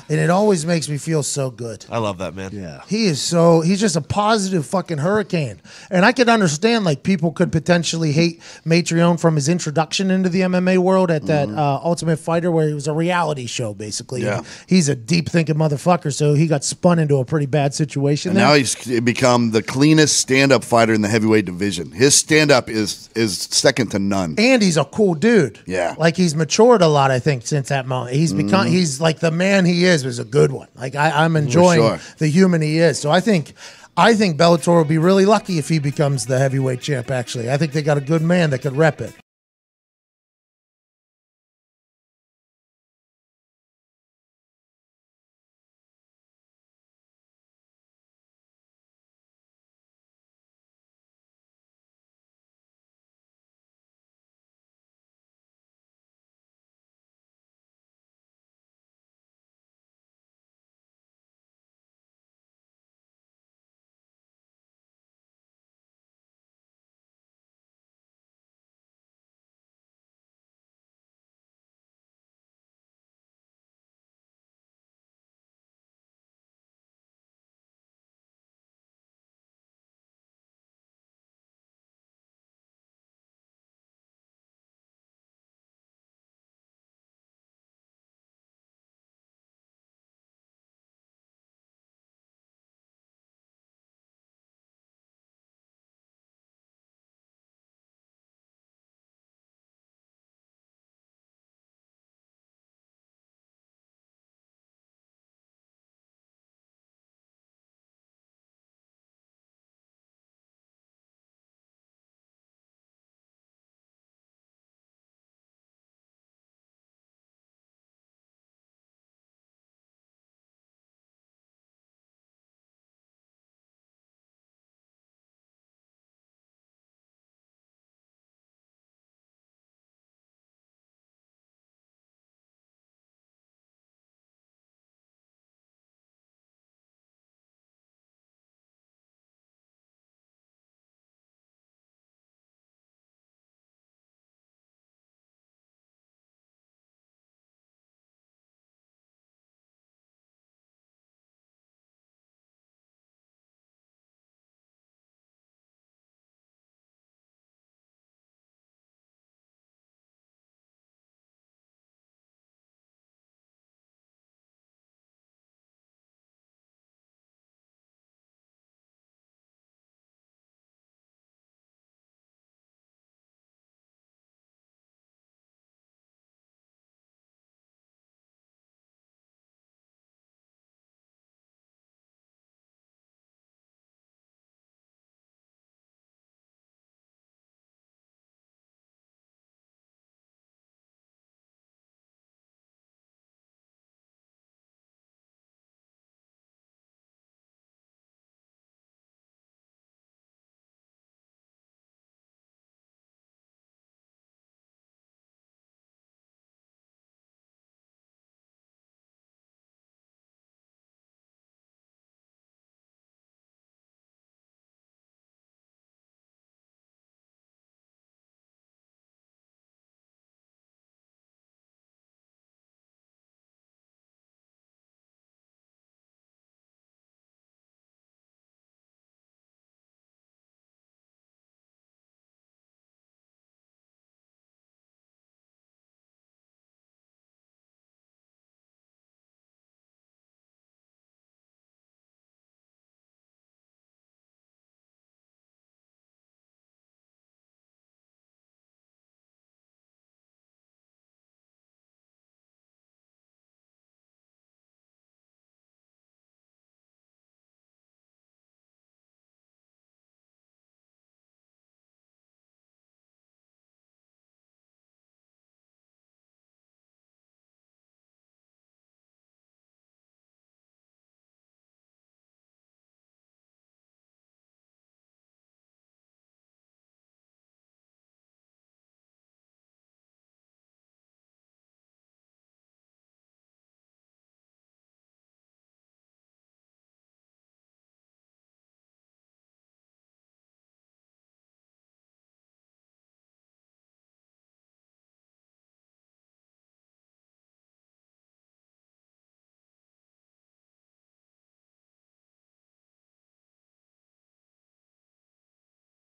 it always makes me feel so good. I love that, man. Yeah. He's just a positive fucking hurricane. And I could understand like people could potentially hate Matreon from his introduction into the MMA world at that Ultimate Fighter where it was a reality show basically. Yeah. He's a deep thinking motherfucker, so he got spun into a pretty bad situation. And now he's become the cleanest stand-up fighter in the heavyweight division. His stand-up is second to none. And he's a cool dude. Yeah. Like he's matured a lot, I think, since that moment. He's become he's like the man he is was a good one. Like I'm enjoying the human he is. So I think Bellator will be really lucky if he becomes the heavyweight champ, actually. I think they got a good man that could rep it.